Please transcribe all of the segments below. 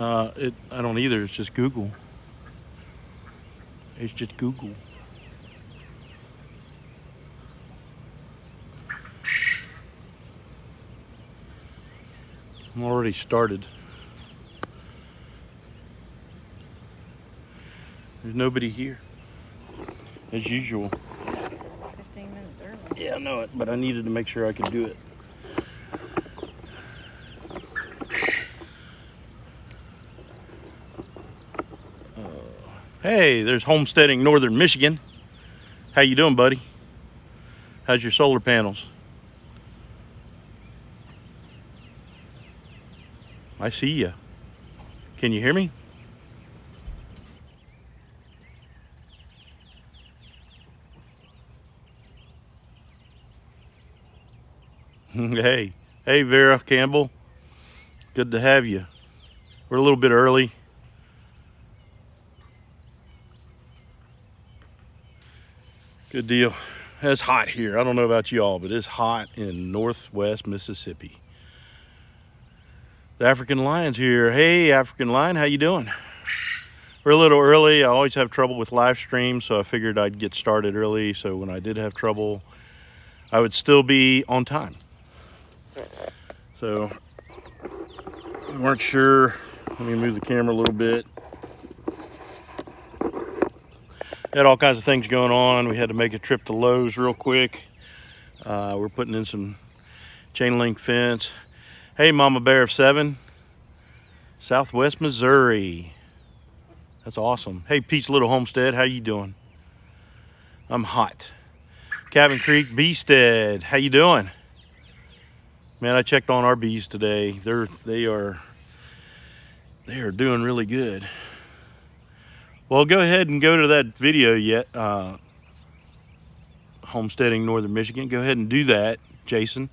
I don't either. It's just Google. It's just Google. I'm already started. There's nobody here, as usual. It's 15 minutes early. Yeah, I know it, but I needed to make sure I could do it. Hey, there's Homesteading Northern Michigan. How you doing, buddy? How's your solar panels? I see ya. Can you hear me? Hey, Vera Campbell. Good to have you. We're a little bit early. Good deal. It's hot here. I don't know about y'all, but it's hot in northwest Mississippi. The African Lion's here. Hey, African Lion, how you doing? We're a little early. I always have trouble with live streams, so I figured I'd get started early, so when I did have trouble, I would still be on time. So, we weren't sure. Let me move the camera a little bit. Had all kinds of things going on. We had to make a trip to Lowe's real quick. We're putting in some chain link fence. Hey, Mama Bear of 7, Southwest Missouri. That's awesome. Hey, Pete's Little Homestead, how you doing? I'm hot. Cabin Creek Beestead, how you doing? Man, I checked on our bees today. They are doing really good. Well, go ahead and go to that video yet. Homesteading Northern Michigan. Go ahead and do that, Jason,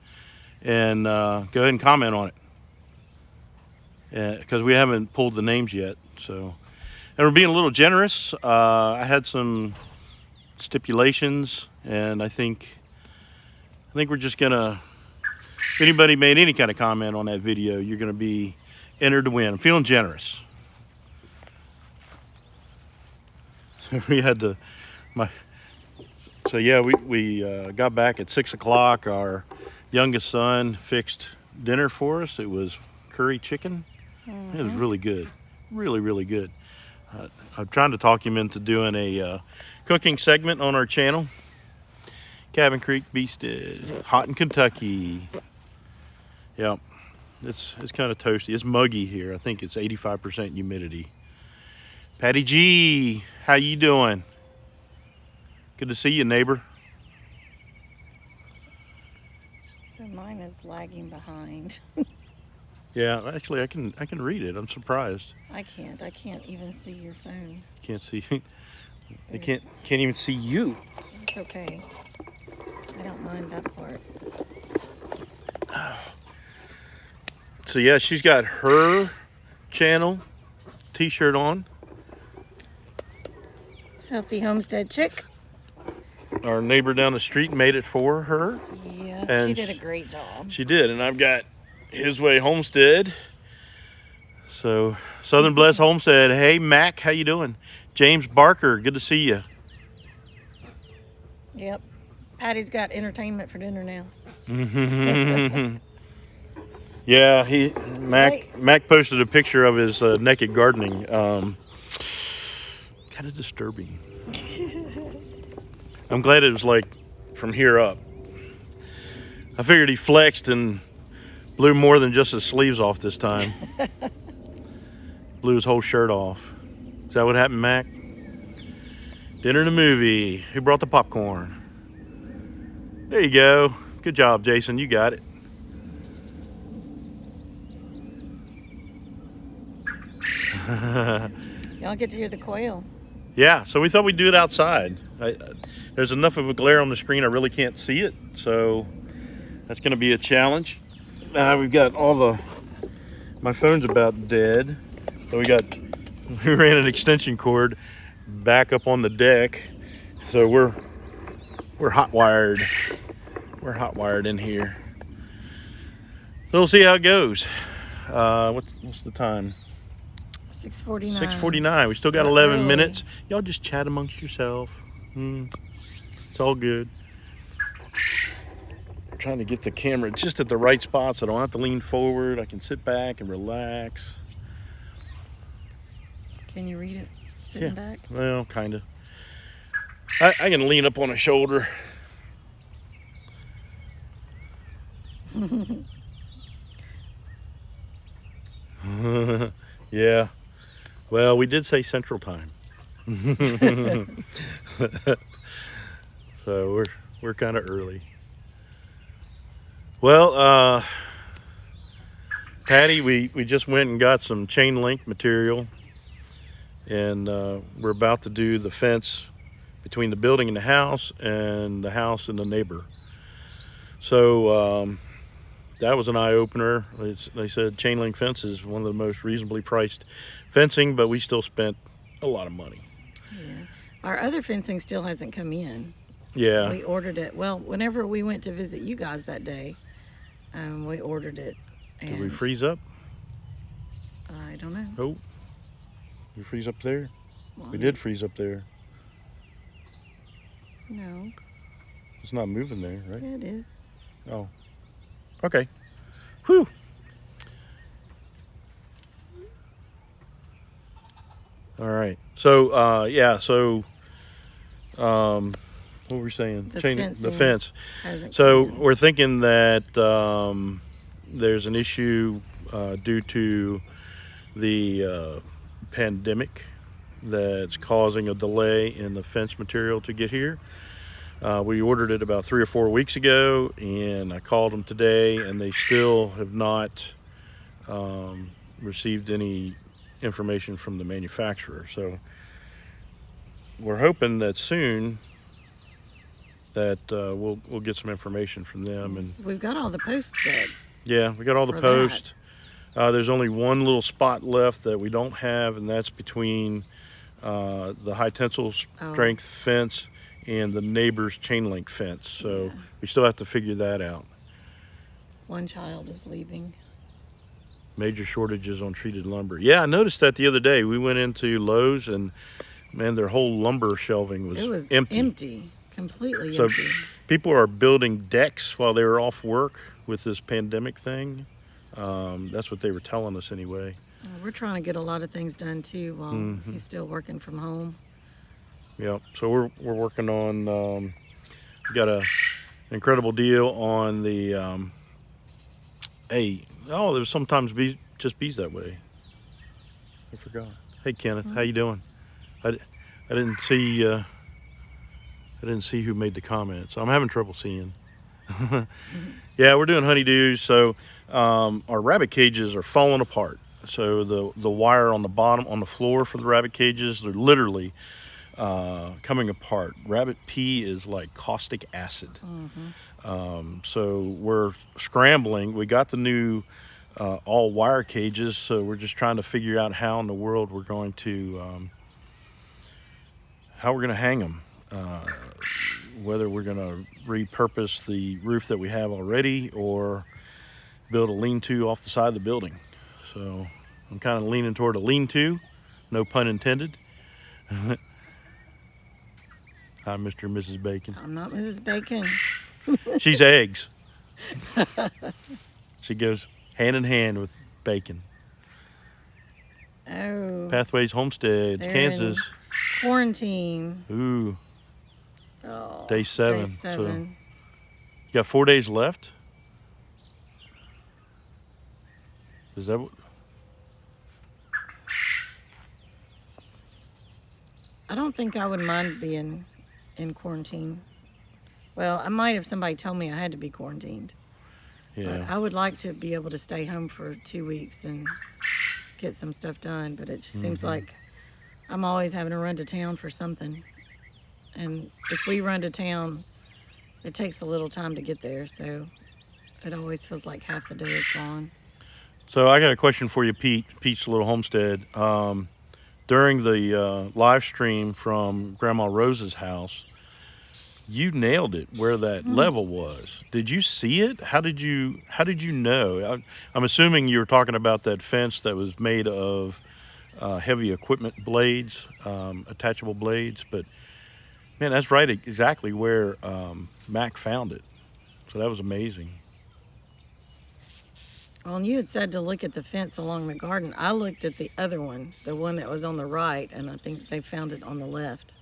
and go ahead and comment on it because we haven't pulled the names yet. So, and we're being a little generous. I had some stipulations, and I think we're just gonna. If anybody made any kind of comment on that video, you're gonna be entered to win. I'm feeling generous. We had to, so yeah, we got back at 6 o'clock. Our youngest son fixed dinner for us. It was curry chicken. It was really good, really good. I'm trying to talk him into doing a cooking segment on our channel. Cabin Creek Beestead, hot in Kentucky. Yep, it's kind of toasty. It's muggy here. I think it's 85% humidity. Patty G, how you doing? Good to see you, neighbor. So mine is lagging behind. Yeah, actually, I can read it. I'm surprised. I can't even see your phone. Can't see. I can't even see you. It's okay. I don't mind that part. So yeah, she's got her channel t-shirt on. Healthy Homestead Chick. Our neighbor down the street made it for her. Yeah, And she did a great job. She did, and I've got His Way Homestead. So Southern Bless Homestead. Hey Mac, how you doing? James Barker, good to see you. Yep. Patty's got entertainment for dinner now. Yeah, Mac posted a picture of his naked gardening. Kind of disturbing. I'm glad it was like from here up. I figured he flexed and blew more than just his sleeves off this time. Blew his whole shirt off. Is that what happened, Mac? Dinner and a movie. Who brought the popcorn? There you go. Good job, Jason. You got it. Y'all get to hear the quail. Yeah, so we thought we'd do it outside. There's enough of a glare on the screen, I really can't see it. So that's going to be a challenge. We've got my phone's about dead. So we ran an extension cord back up on the deck. So we're hot wired. We're hot wired in here. So we'll see how it goes. What's the time? 6:49. 6:49. We still got Not 11 early. minutes. Y'all just chat amongst yourself. It's all good. Trying to get the camera just at the right spot so I don't have to lean forward. I can sit back and relax. Can you read it sitting Yeah. back? Well, kind of. I can lean up on a shoulder. Yeah. Well, we did say Central Time. So we're kind of early. Well, Patty, we just went and got some chain link material, and we're about to do the fence between the building and the house and the neighbor. So that was an eye-opener. They said chain link fence is one of the most reasonably priced fencing, but we still spent a lot of money. Yeah. Our other fencing still hasn't come in. Yeah. We ordered it. Well, whenever we went to visit you guys that day, we ordered it. And Did we freeze up? I don't know. Oh, we freeze up there? Well, We did freeze up there. No, It's not moving there, right? yeah, it is. Oh. Okay. Whew. All right. So, yeah, so, what were we saying? The The fencing. fence. Hasn't So come in. we're thinking that there's an issue due to the pandemic that's causing a delay in the fence material to get here. We ordered it about 3 or 4 weeks ago, and I called them today, and they still have not received any information from the manufacturer. So we're hoping that soon that we'll get some information from them. And So we've got all the posts up. yeah, we got all the For posts. There's only one little spot left that we don't have, and that's between the high tensile strength fence and the neighbor's chain link fence. So Yeah. we still have to figure that out. One child is leaving. Major shortages on treated lumber. Yeah, I noticed that the other day. We went into Lowe's, and man, their whole lumber shelving was, It was empty. completely So empty. people are building decks while they were off work with this pandemic thing. That's what they were telling us anyway. We're trying to get a lot of things done too while Mm-hmm. he's still working from home. Yeah, so we're working on. We got a incredible deal on the. There's sometimes bees that way. I forgot. Hey Kenneth, how you doing? I didn't see. I didn't see who made the comment, so I'm having trouble seeing. Yeah, we're doing honeydews. So our rabbit cages are falling apart. So the wire on the bottom on the floor for the rabbit cages, they're literally coming apart. Rabbit pee is like caustic acid. So we're scrambling. We got the new all wire cages, so we're just trying to figure out how in the world we're going to hang them. Whether we're going to repurpose the roof that we have already or build a lean-to off the side of the building. So I'm kind of leaning toward a lean-to, no pun intended. Hi, Mr. and Mrs. Bacon. I'm not Mrs. Bacon. She's eggs. She goes hand in hand with bacon. Oh, Pathways Homestead, They're Kansas. quarantine. Ooh, Oh, day 7. Day 7. You got 4 days left? Is that what? I don't think I would mind being in quarantine. Well, I might if somebody told me I had to be quarantined. But Yeah. I would like to be able to stay home for 2 weeks and get some stuff done. But it just seems like I'm always having to run to town for something. And if we run to town, it takes a little time to get there. So it always feels like half the day is gone. So I got a question for you, Pete. Pete's Little Homestead. During the live stream from Grandma Rose's house, you nailed it where that level was. Did you see it? How did you know? I'm assuming you were talking about that fence that was made of heavy equipment blades, attachable blades. But man, that's right exactly where Mac found it. So that was amazing. Well, and you had said to look at the fence along the garden. I looked at the other one, the one that was on the right, and I think they found it on the left.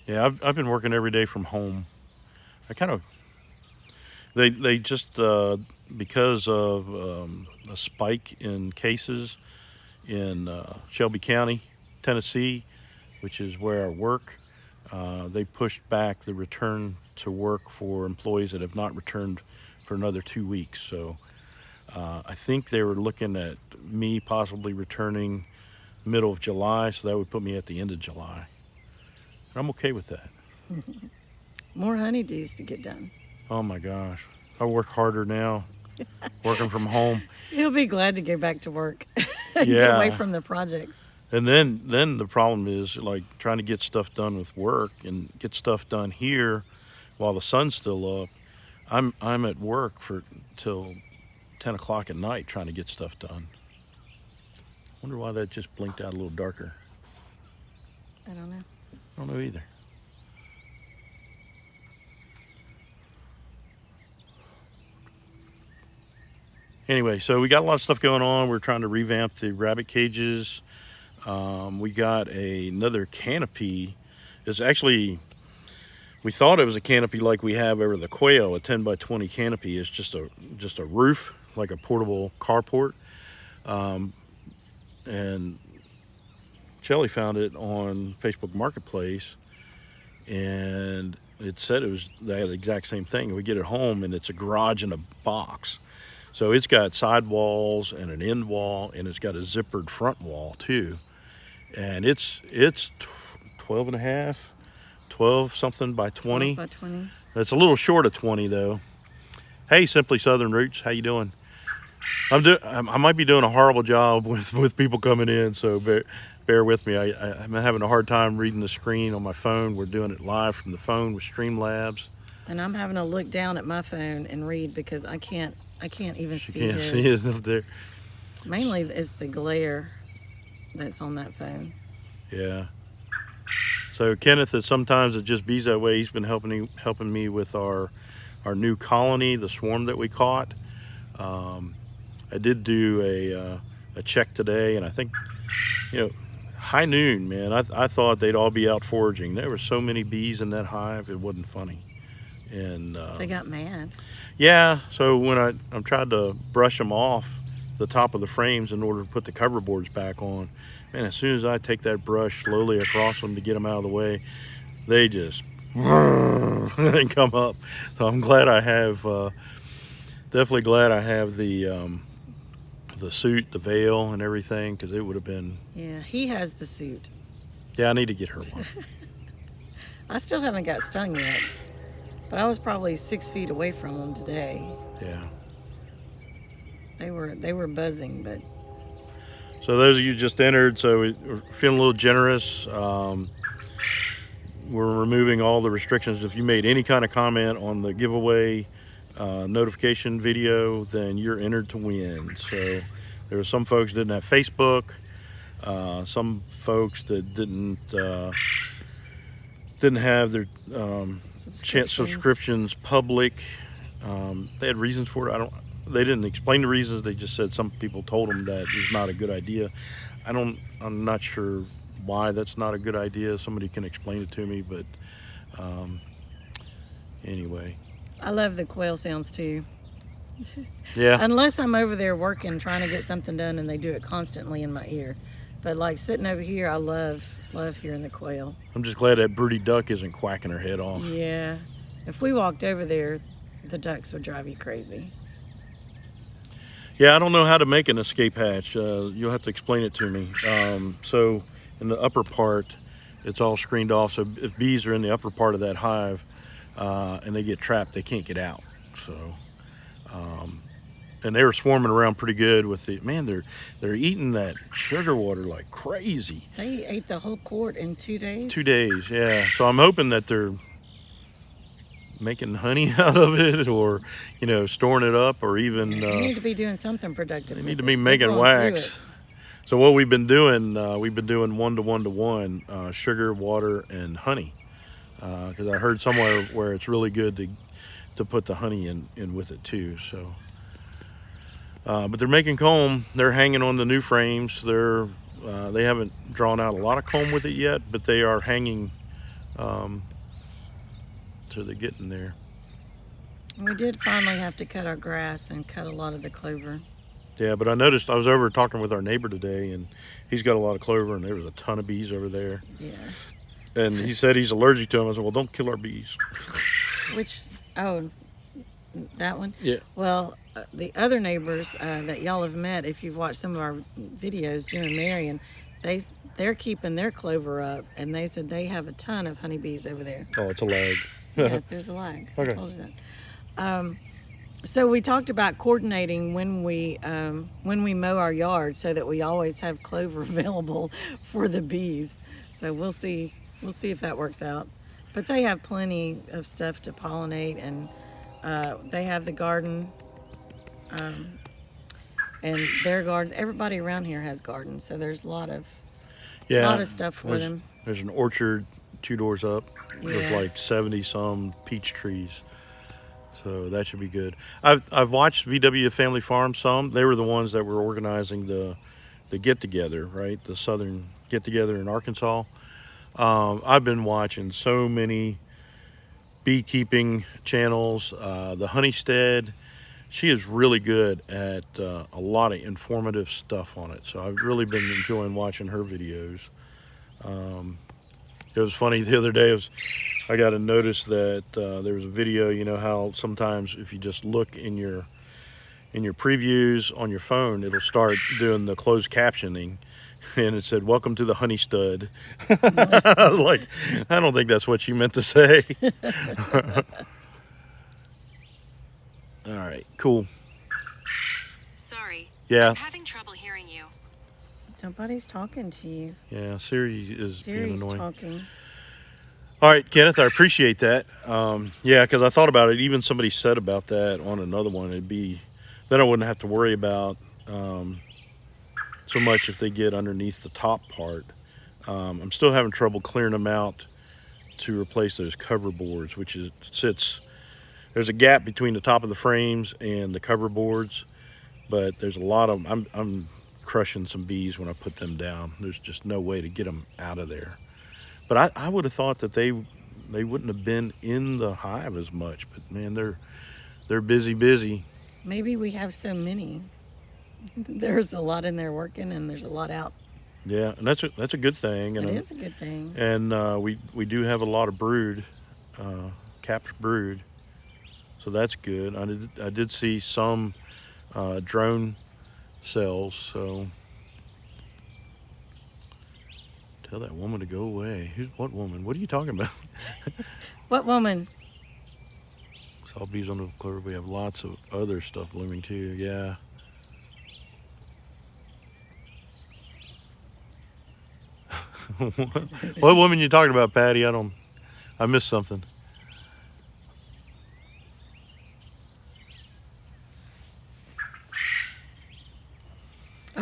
Yeah, I've been working every day from home. I kind of they just because of a spike in cases in Shelby County, Tennessee, which is where I work. They pushed back the return to work for employees that have not returned for another 2 weeks. So I think they were looking at me possibly returning middle of July, so that would put me at the end of July. And I'm okay with that. More honeydews to get done. Oh my gosh, I work harder now, working from home. He'll be glad to go back to work. Get Yeah. away from the projects. And then the problem is like trying to get stuff done with work and get stuff done here while the sun's still up. I'm at work for till 10 o'clock at night trying to get stuff done. Wonder why that just blinked out a little darker. I don't know. I don't know either. Anyway, so we got a lot of stuff going on. We're trying to revamp the rabbit cages. We got another canopy. It's actually, we thought it was a canopy like we have over the quail. A 10 by 20 canopy is just a roof, like a portable carport. And Shelly found it on Facebook Marketplace, and it said it was that exact same thing. We get it home, and it's a garage in a box. So it's got side walls and an end wall, and it's got a zippered front wall too. And it's 12 and a half, 12 something by 20. 12 by 20. It's a little short of 20 though. Hey, Simply Southern Roots, how you doing? I might be doing a horrible job with people coming in, so bear with me. I'm having a hard time reading the screen on my phone. We're doing it live from the phone with Streamlabs. And I'm having to look down at my phone and read because I can't even You see can't his. see it up there. Mainly it's the glare that's on that phone. Yeah. So Kenneth, is sometimes it just bees that way. He's been helping me with our new colony, the swarm that we caught. I did do a check today, and I think, high noon, man. I thought they'd all be out foraging. There were so many bees in that hive, it wasn't funny. And They got mad. yeah, so when I tried to brush them off the top of the frames in order to put the cover boards back on, man, as soon as I take that brush slowly across them to get them out of the way, they just and come up. So I'm glad I have, definitely glad I have the suit, the veil, and everything, because it would have been. Yeah, he has the suit. Yeah, I need to get her one. I still haven't got stung yet, but I was probably 6 feet away from them today. Yeah. They were buzzing, but So those of you just entered, so we're feeling a little generous. We're removing all the restrictions. If you made any kind of comment on the giveaway notification video, then you're entered to win. So there were some folks that didn't have Facebook, some folks that didn't have their subscriptions public. They had reasons for it. They didn't explain the reasons. They just said some people told them that is not a good idea. I'm not sure why that's not a good idea. Somebody can explain it to me, but anyway. I love the quail sounds too. Yeah. Unless I'm over there working, trying to get something done, and they do it constantly in my ear. But like sitting over here, I love hearing the quail. I'm just glad that broody duck isn't quacking her head off. Yeah. If we walked over there, the ducks would drive you crazy. Yeah, I don't know how to make an escape hatch. You'll have to explain it to me. So in the upper part, it's all screened off. So if bees are in the upper part of that hive and they get trapped, they can't get out. So, and they were swarming around pretty good with the, man, they're eating that sugar water like crazy. They ate the whole quart in 2 days. 2 days, yeah. So I'm hoping that they're making honey out of it, or storing it up, or even You need to be doing something productive. they with need to it. be They're making going through wax. it. So what we've been doing 1 to 1 sugar, water, and honey. Because I heard somewhere where it's really good to put the honey in with it too. So, but they're making comb. They're hanging on the new frames. They haven't drawn out a lot of comb with it yet, but they are hanging. So they're getting there. We did finally have to cut our grass and cut a lot of the clover. Yeah, but I noticed I was over talking with our neighbor today, and he's got a lot of clover, and there was a ton of bees over there. Yeah. And he said he's allergic to them. I said, well, don't kill our bees. Which, that one? Yeah. Well, the other neighbors that y'all have met, if you've watched some of our videos, Jim and Marion, they're keeping their clover up, and they said they have a ton of honeybees over there. Oh, it's a lag. Yeah, there's a lag. Okay. I told you that. So we talked about coordinating when we mow our yard so that we always have clover available for the bees. So we'll see if that works out. But they have plenty of stuff to pollinate, and they have the garden and their gardens. Everybody around here has gardens, so there's a lot of stuff for them. There's an orchard 2 doors up. There's Yeah. like 70 some peach trees. So that should be good. I've watched VW Family Farm some. They were the ones that were organizing the get together, right? The Southern get together in Arkansas. I've been watching so many beekeeping channels. The Honeystead, she is really good at a lot of informative stuff on it. So I've really been enjoying watching her videos. It was funny the other day. I got a notice that there was a video. You know how sometimes if you just look in your previews on your phone, it'll start doing the closed captioning, and it said, "Welcome to the Honey Stud." I was like, I don't think that's what you meant to say. All right, cool. Sorry. Yeah. I'm having trouble hearing you. Nobody's talking to you. Yeah, Siri is being Siri's annoying. talking. All right, Kenneth, I appreciate that. Yeah, because I thought about it. Even somebody said about that on another one. Then I wouldn't have to worry about so much if they get underneath the top part. I'm still having trouble clearing them out to replace those cover boards, there's a gap between the top of the frames and the cover boards, but there's a lot of them. I'm crushing some bees when I put them down. There's just no way to get them out of there. But I would have thought that they wouldn't have been in the hive as much. But man, they're busy. Maybe we have so many. There's a lot in there working, and there's a lot out. Yeah, and that's a good thing. And It is a good thing. And we do have a lot of brood, capped brood, so that's good. I did see some drone cells. So tell that woman to go away. What woman? What are you talking about? What woman? Saw bees on the clover. We have lots of other stuff blooming too. Yeah. What woman you talking about, Patty? I missed something.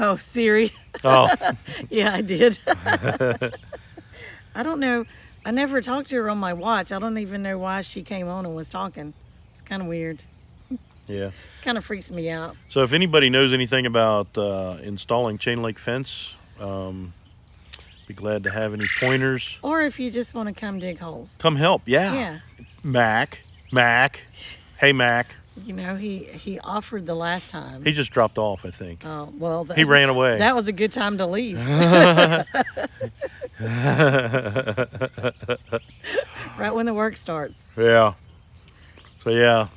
Oh, Siri. Oh, Yeah, I did. I don't know. I never talked to her on my watch. I don't even know why she came on and was talking. It's kind of weird. yeah. Kind of freaks me out. So if anybody knows anything about installing chain link fence, be glad to have any pointers. Or if you just want to come dig holes. Come help. Yeah. Yeah. Mac. Hey, Mac. You know, he offered the last time. He just dropped off, I think. Oh, well. He ran away. That was a good time to leave. Right when the work starts. Yeah. So yeah.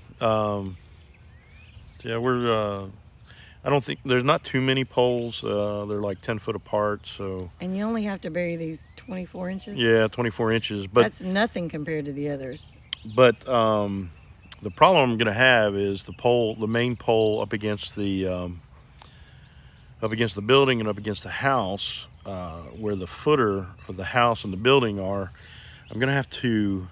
Yeah, we're. I don't think there's not too many poles. They're like 10 foot apart. So And you only have to bury these 24 inches? yeah, 24 inches. But That's nothing compared to the others. the problem I'm gonna have is the main pole up against the building and up against the house, where the footer of the house and the building are. I'm gonna have to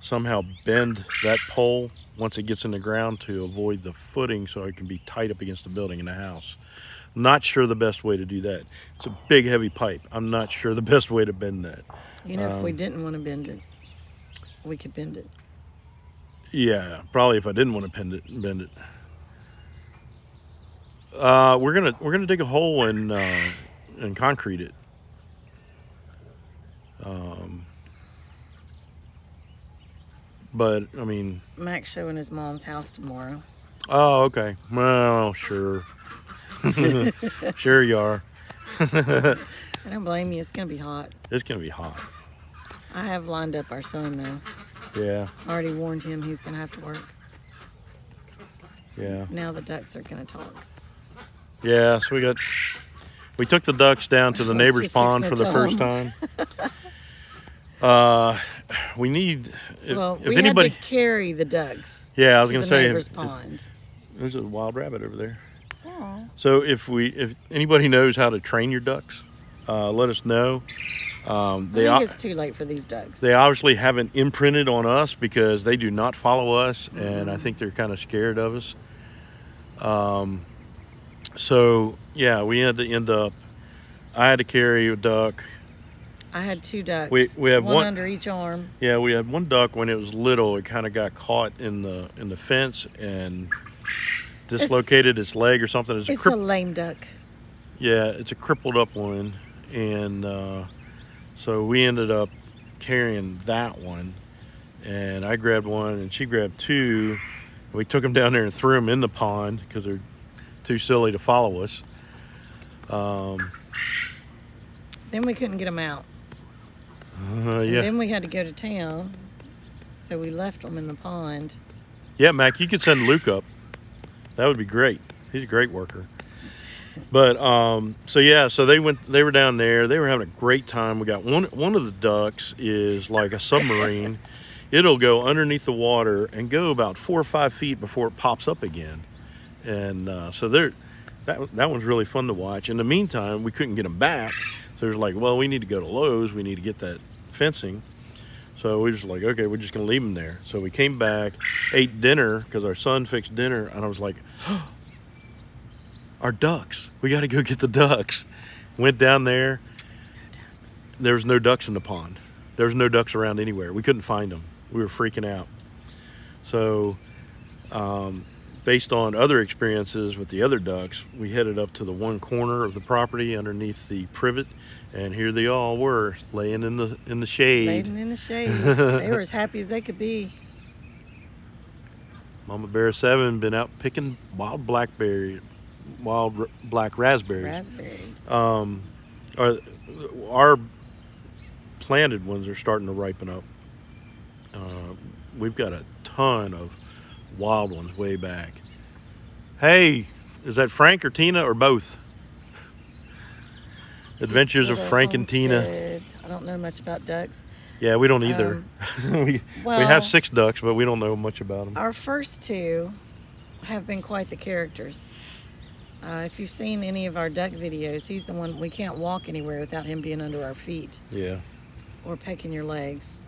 somehow bend that pole once it gets in the ground to avoid the footing, so it can be tight up against the building and the house. Not sure the best way to do that. It's a big, heavy pipe. I'm not sure the best way to bend that. You know, if we didn't want to bend it, we could bend it. Yeah, probably if I didn't want to bend it. We're gonna dig a hole and concrete it. But I mean, Mac's showing his mom's house tomorrow. oh, okay. Well, sure. Sure you are. I don't blame you. It's gonna be hot. It's gonna be hot. I have lined up our son though. Yeah, I already warned him he's gonna have to work. yeah, Now the ducks are gonna talk. yeah. So we took the ducks down to the Let's neighbor's just pond fix for no the first time. time. We need if, Well, if we anybody. had to carry the ducks. Yeah, I was to gonna the say neighbor's pond. there's a wild rabbit over there. Aw. So if anybody knows how to train your ducks, let us know. I They think it's too late for these ducks. they obviously haven't imprinted on us because they do not follow us, and I think they're kind of scared of us. So yeah, we had to end up. I had to carry a duck. I had 2 ducks. We have one- under each arm. Yeah, we had one duck when it was little. It kind of got caught in the fence and dislocated its leg or something. It's It's a lame duck. Yeah, it's a crippled up one, and so we ended up carrying that one, and I grabbed one, and she grabbed 2. We took them down there and threw them in the pond because they're too silly to follow us. Then we couldn't get them out. And Yeah, then we had to go to town, so we left them in the pond. yeah, Mac, you could send Luke up. That would be great. He's a great worker. But so yeah, so they were down there. They were having a great time. We got one of the ducks is like a submarine. It'll go underneath the water and go about 4 or 5 feet before it pops up again. And so that one's really fun to watch. In the meantime, we couldn't get them back. So it was like, well, we need to go to Lowe's. We need to get that fencing. So we just like, okay, we're just gonna leave them there. So we came back, ate dinner because our son fixed dinner, and I was like, our ducks. We got to go get the ducks. Went down there. There was no ducks in the pond. There was no ducks around anywhere. We couldn't find them. We were freaking out. So, based on other experiences with the other ducks, we headed up to the one corner of the property underneath the privet, and here they all were, laying in the shade. Laying in the shade. They were as happy as they could be. Mama Bear 7 been out picking wild black raspberries. Raspberries. Our planted ones are starting to ripen up. We've got a ton of wild ones way back. Hey, is that Frank or Tina or both? Adventures of Little Frank and Tina. homestead. I don't know much about ducks. Yeah, we don't either. we well- have 6 ducks, but we don't know much about them. Our first 2 have been quite the characters. If you've seen any of our duck videos, he's the one, we can't walk anywhere without him being under our feet Yeah, or pecking your legs.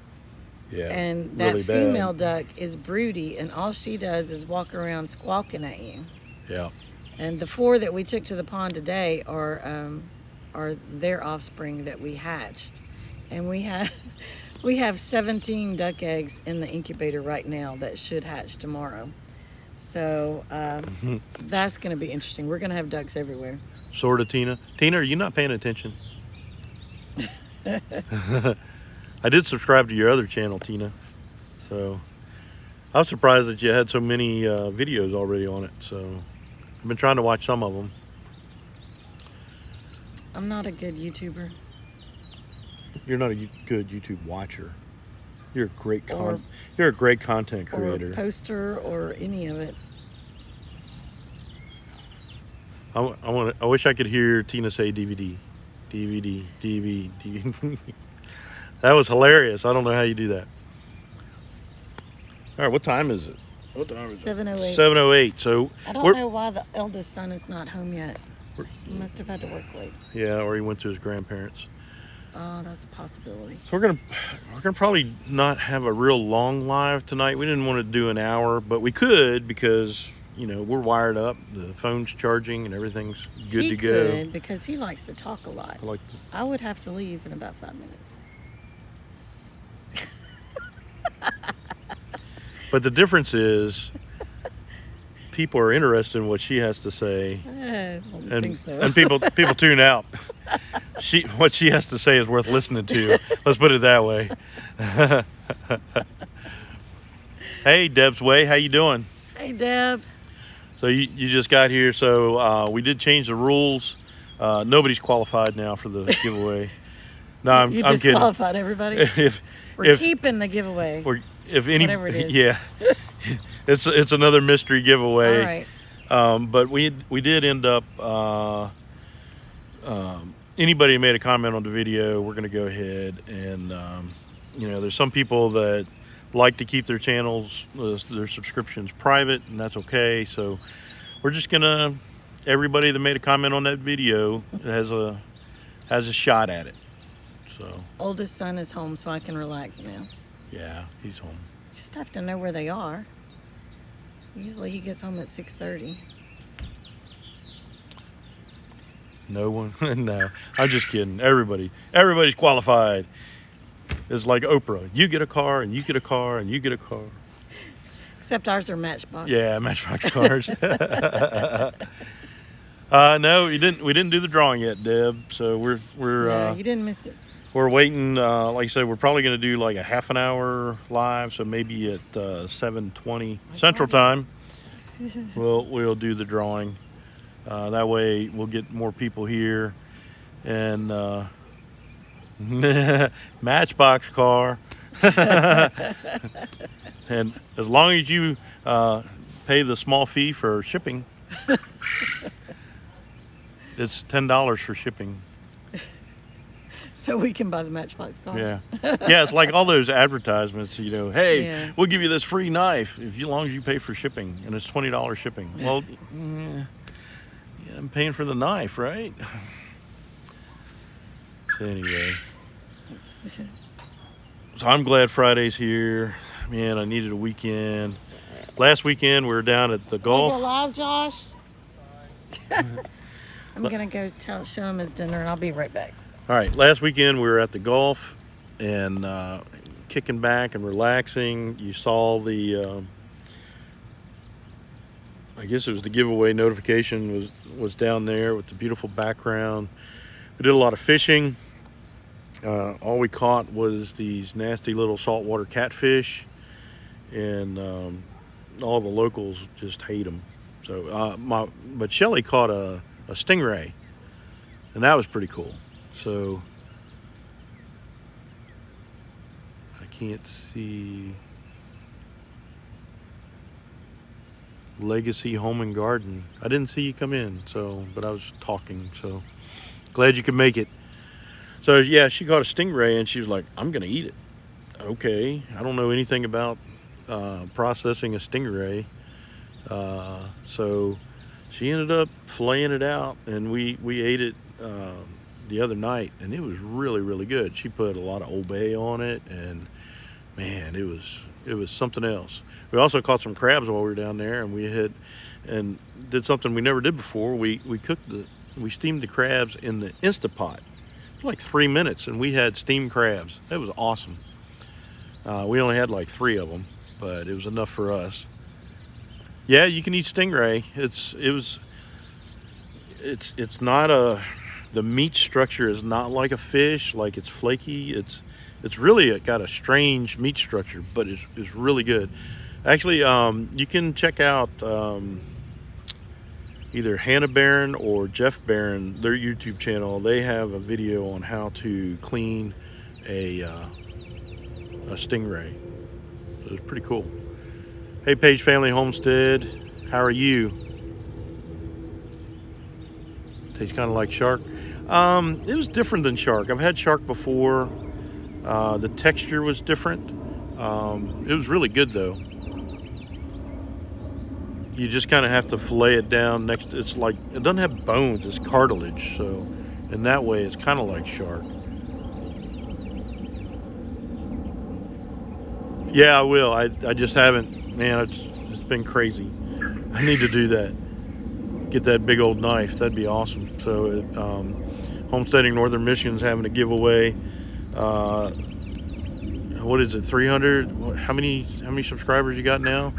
yeah. And that really bad. female duck is broody, and all she does is walk around squawking at you. Yeah. And the 4 that we took to the pond today are their offspring that we hatched. And we have 17 duck eggs in the incubator right now that should hatch tomorrow. So that's going to be interesting. We're going to have ducks everywhere. Sort of, Tina. Tina, are you not paying attention? I did subscribe to your other channel, Tina. So I was surprised that you had so many videos already on it. So I've been trying to watch some of them. I'm not a good YouTuber. You're not a good YouTube watcher. You're a great Or- you're a great content Or creator. a poster or any of it. I wish I could hear Tina say DVD, DVD. That was hilarious. I don't know how you do that. All right, what time is it? What time is it? 7:08. 7:08. So I don't we're- know why the eldest son is not home yet. He must have had to work late. Yeah, or he went to his grandparents. Oh, that's a possibility. So we're gonna probably not have a real long live tonight. We didn't want to do an hour, but we could because we're wired up. The phone's charging and everything's good he to go. could, because he likes to talk a lot. I like I would have to leave in about 5 minutes. But the difference is, people are interested in what she has to say, I don't and think so. and people tune out. What she has to say is worth listening to. Let's put it that way. Hey, Deb's Way, how you doing? Hey, Deb. So you just got here. So we did change the rules. Nobody's qualified now for the giveaway. No, I'm kidding. Disqualified everybody. We're keeping the giveaway. If any, Whatever it is. yeah, it's another mystery giveaway. All right. But we did end up. Anybody who made a comment on the video, we're going to go ahead and there's some people that like to keep their channels, their subscriptions private, and that's okay. So we're just gonna, everybody that made a comment on that video has a shot at it. So Oldest son is home, so I can relax now. yeah, he's home. Just have to know where they are. Usually he gets home at 6:30. No one, no, I'm just kidding. Everybody's qualified. It's like Oprah. You get a car, and you get a car, and you get a car. Except ours are Matchbox. Yeah, Matchbox cars. No, we didn't do the drawing yet, Deb. So we're No, you didn't miss it. we're waiting. Like I said, we're probably going to do like a half an hour live. So maybe at 7:20 Central Time, we'll do the drawing. That way we'll get more people here, and Matchbox car. And as long as you pay the small fee for shipping, it's $10 for shipping. So we can buy the Matchbox cars. Yeah, yeah. It's like all those advertisements. Hey, Yeah. we'll give you this free knife as long as you pay for shipping, and it's $20 shipping. Well, yeah, I'm paying for the knife, right? So anyway, so I'm glad Friday's here. Man, I needed a weekend. Last weekend we were down at the Go golf. live, Josh. I'm gonna go show him his dinner, and I'll be right back. All right, last weekend we were at the golf and kicking back and relaxing. You saw the, I guess it was the giveaway notification was down there with the beautiful background. We did a lot of fishing. All we caught was these nasty little saltwater catfish, and all the locals just hate them. So, but Shelly caught a stingray, and that was pretty cool. So I can't see Legacy Home and Garden. I didn't see you come in, but I was talking, so glad you could make it. So yeah, she caught a stingray and she was like, I'm gonna eat it. Okay, I don't know anything about processing a stingray, so she ended up filleting it out, and we ate it the other night, and it was really, really good. She put a lot of Old Bay on it, and man, it was something else. We also caught some crabs while we were down there, and we did something we never did before. We steamed the crabs in the Instapot for like 3 minutes, and we had steamed crabs. That was awesome. We only had like 3 of them, but it was enough for us. Yeah, you can eat stingray. It's not the meat structure is not like a fish, like it's flaky. It's really got a strange meat structure, but it's really good. Actually, you can check out either Hannah Barron or Jeff Barron, their YouTube channel. They have a video on how to clean a stingray. So it's pretty cool. Hey, Page Family Homestead, how are you? Tastes kind of like shark. It was different than shark. I've had shark before. The texture was different. It was really good though. You just kind of have to fillet it down next. It's like, it doesn't have bones, it's cartilage. So in that way, it's kind of like shark. Yeah, I will. I just haven't, man, it's been crazy. I need to do that. Get that big old knife. That'd be awesome. So, Homesteading Northern Michigan's having a giveaway. What is it? 300? How many subscribers you got now?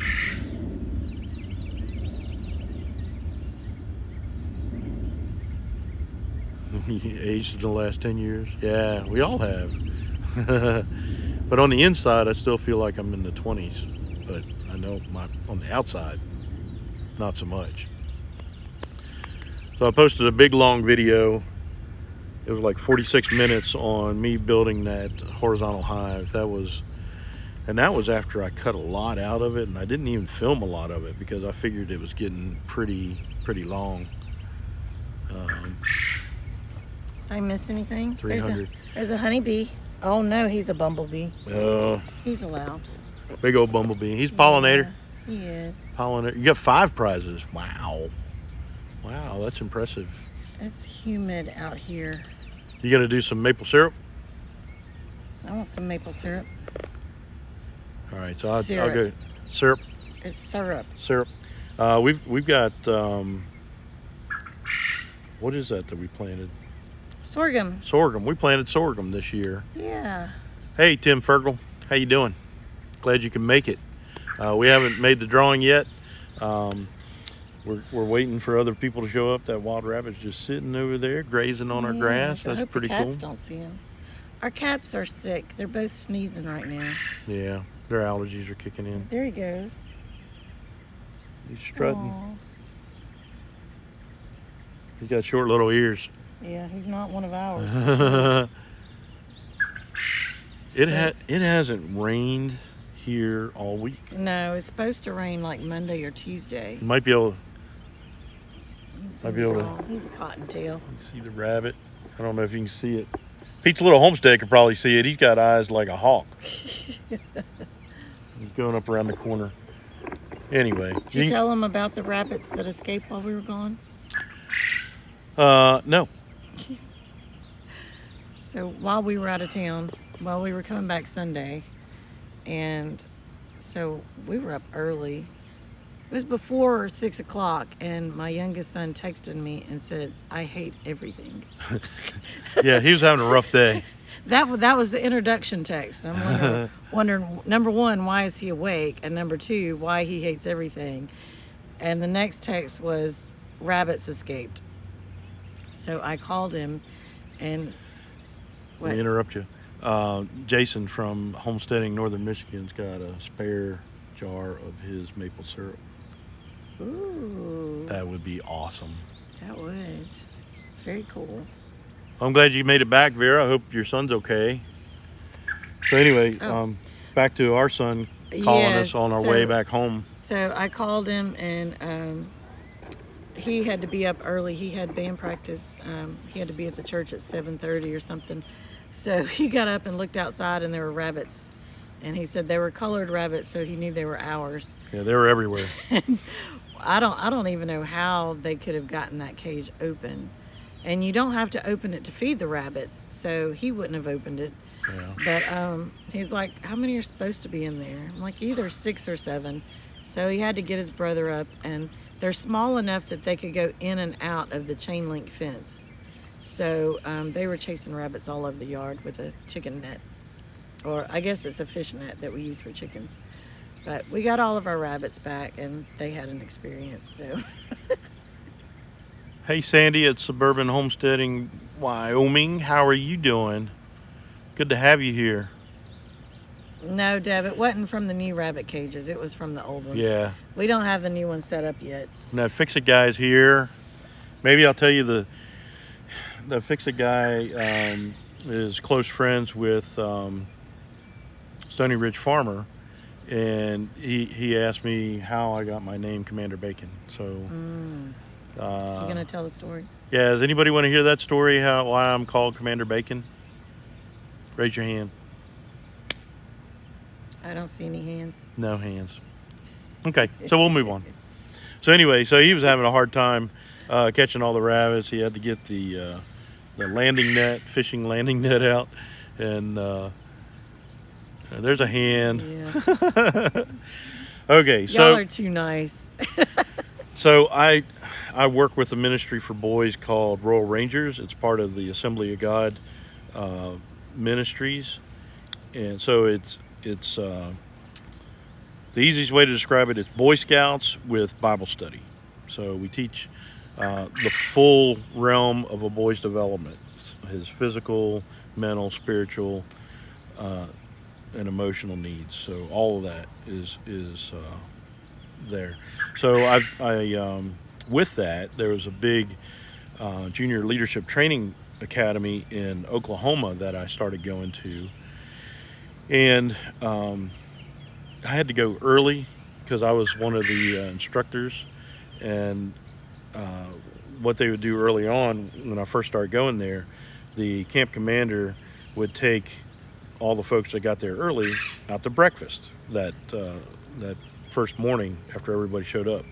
Aged in the last 10 years. Yeah, we all have. But on the inside, I still feel like I'm in the 20s. But I know on the outside, not so much. So I posted a big long video. It was like 46 minutes on me building that horizontal hive. That was after I cut a lot out of it, and I didn't even film a lot of it because I figured it was getting pretty long. Did I miss anything? 300. There's a honeybee. Oh no, he's a bumblebee. He's allowed. Big old bumblebee. He's a pollinator. Yeah, he is. Pollinator. You got 5 prizes. Wow, that's impressive. It's humid out here. You gonna do some maple syrup? I want some maple syrup. All right, so I'll Syrup. go syrup. It's syrup. Syrup. We've got what is that we planted? Sorghum. Sorghum. We planted sorghum this year. Yeah. Hey, Tim Fergal, how you doing? Glad you can make it. We haven't made the drawing yet. We're waiting for other people to show up. That wild rabbit's just sitting over there grazing on our grass. I That's hope pretty the cats cool. don't see him. Our cats are sick. They're both sneezing right now. Yeah, their allergies are kicking in. There he goes. He's strutting. Aw. He's got short little ears. Yeah, he's not one of ours. It hasn't rained here all week. No, it's supposed to rain like Monday or Tuesday. You might be able to He's a cottontail. see the rabbit. I don't know if you can see it. Pete's little homestead could probably see it. He's got eyes like a hawk. He's going up around the corner. Anyway. Did you tell him about the rabbits that escaped while we were gone? No. So while we were out of town, while we were coming back Sunday, and so we were up early. It was before 6 o'clock, and my youngest son texted me and said, "I hate everything." Yeah, he was having a rough day. That was the introduction text. I'm wondering, number one, why is he awake? And number two, why he hates everything. And the next text was, rabbits escaped. So I called him and... Let me interrupt you. Jason from Homesteading Northern Michigan's got a spare jar of his maple syrup. Ooh, That would be awesome. that was very cool. I'm glad you made it back, Vera. I hope your son's okay. So anyway, Oh. back to our son calling Yes, us on our way back home. So I called him, and he had to be up early. He had band practice. He had to be at the church at 7:30 or something. So he got up and looked outside, and there were rabbits. And he said they were colored rabbits, so he knew they were ours. Yeah, they were everywhere. And I don't even know how they could have gotten that cage open. And you don't have to open it to feed the rabbits, so he wouldn't have opened it. Yeah. But he's like, how many are supposed to be in there? I'm like, either 6 or 7. So he had to get his brother up, and they're small enough that they could go in and out of the chain link fence. So they were chasing rabbits all over the yard with a chicken net. Or I guess it's a fish net that we use for chickens. But we got all of our rabbits back, and they had an experience, so. Hey, Sandy at Suburban Homesteading, Wyoming. How are you doing? Good to have you here. No, Deb, it wasn't from the new rabbit cages. It was from the old ones. Yeah. We don't have the new ones set up yet. And that Fix-It guy's here. Maybe I'll tell you the Fix-It guy is close friends with Stony Ridge Farmer, and he asked me how I got my name Commander Bacon. So, You gonna tell the story? yeah, does anybody want to hear that story? Why I'm called Commander Bacon? Raise your hand. I don't see any hands. No hands. Okay, so we'll move on. So anyway, so he was having a hard time catching all the rabbits. He had to get the landing net, fishing landing net out, and there's a hand. Yeah. Okay, Y'all so are too nice. So I work with a ministry for boys called Royal Rangers. It's part of the Assembly of God ministries, and so it's the easiest way to describe it. It's Boy Scouts with Bible study. So we teach the full realm of a boy's development, his physical, mental, spiritual, and emotional needs. So all of that is there. So I with that, there was a big junior leadership training academy in Oklahoma that I started going to, and I had to go early because I was one of the instructors, and what they would do early on when I first started going there, the camp commander would take all the folks that got there early out to breakfast that first morning after everybody showed up.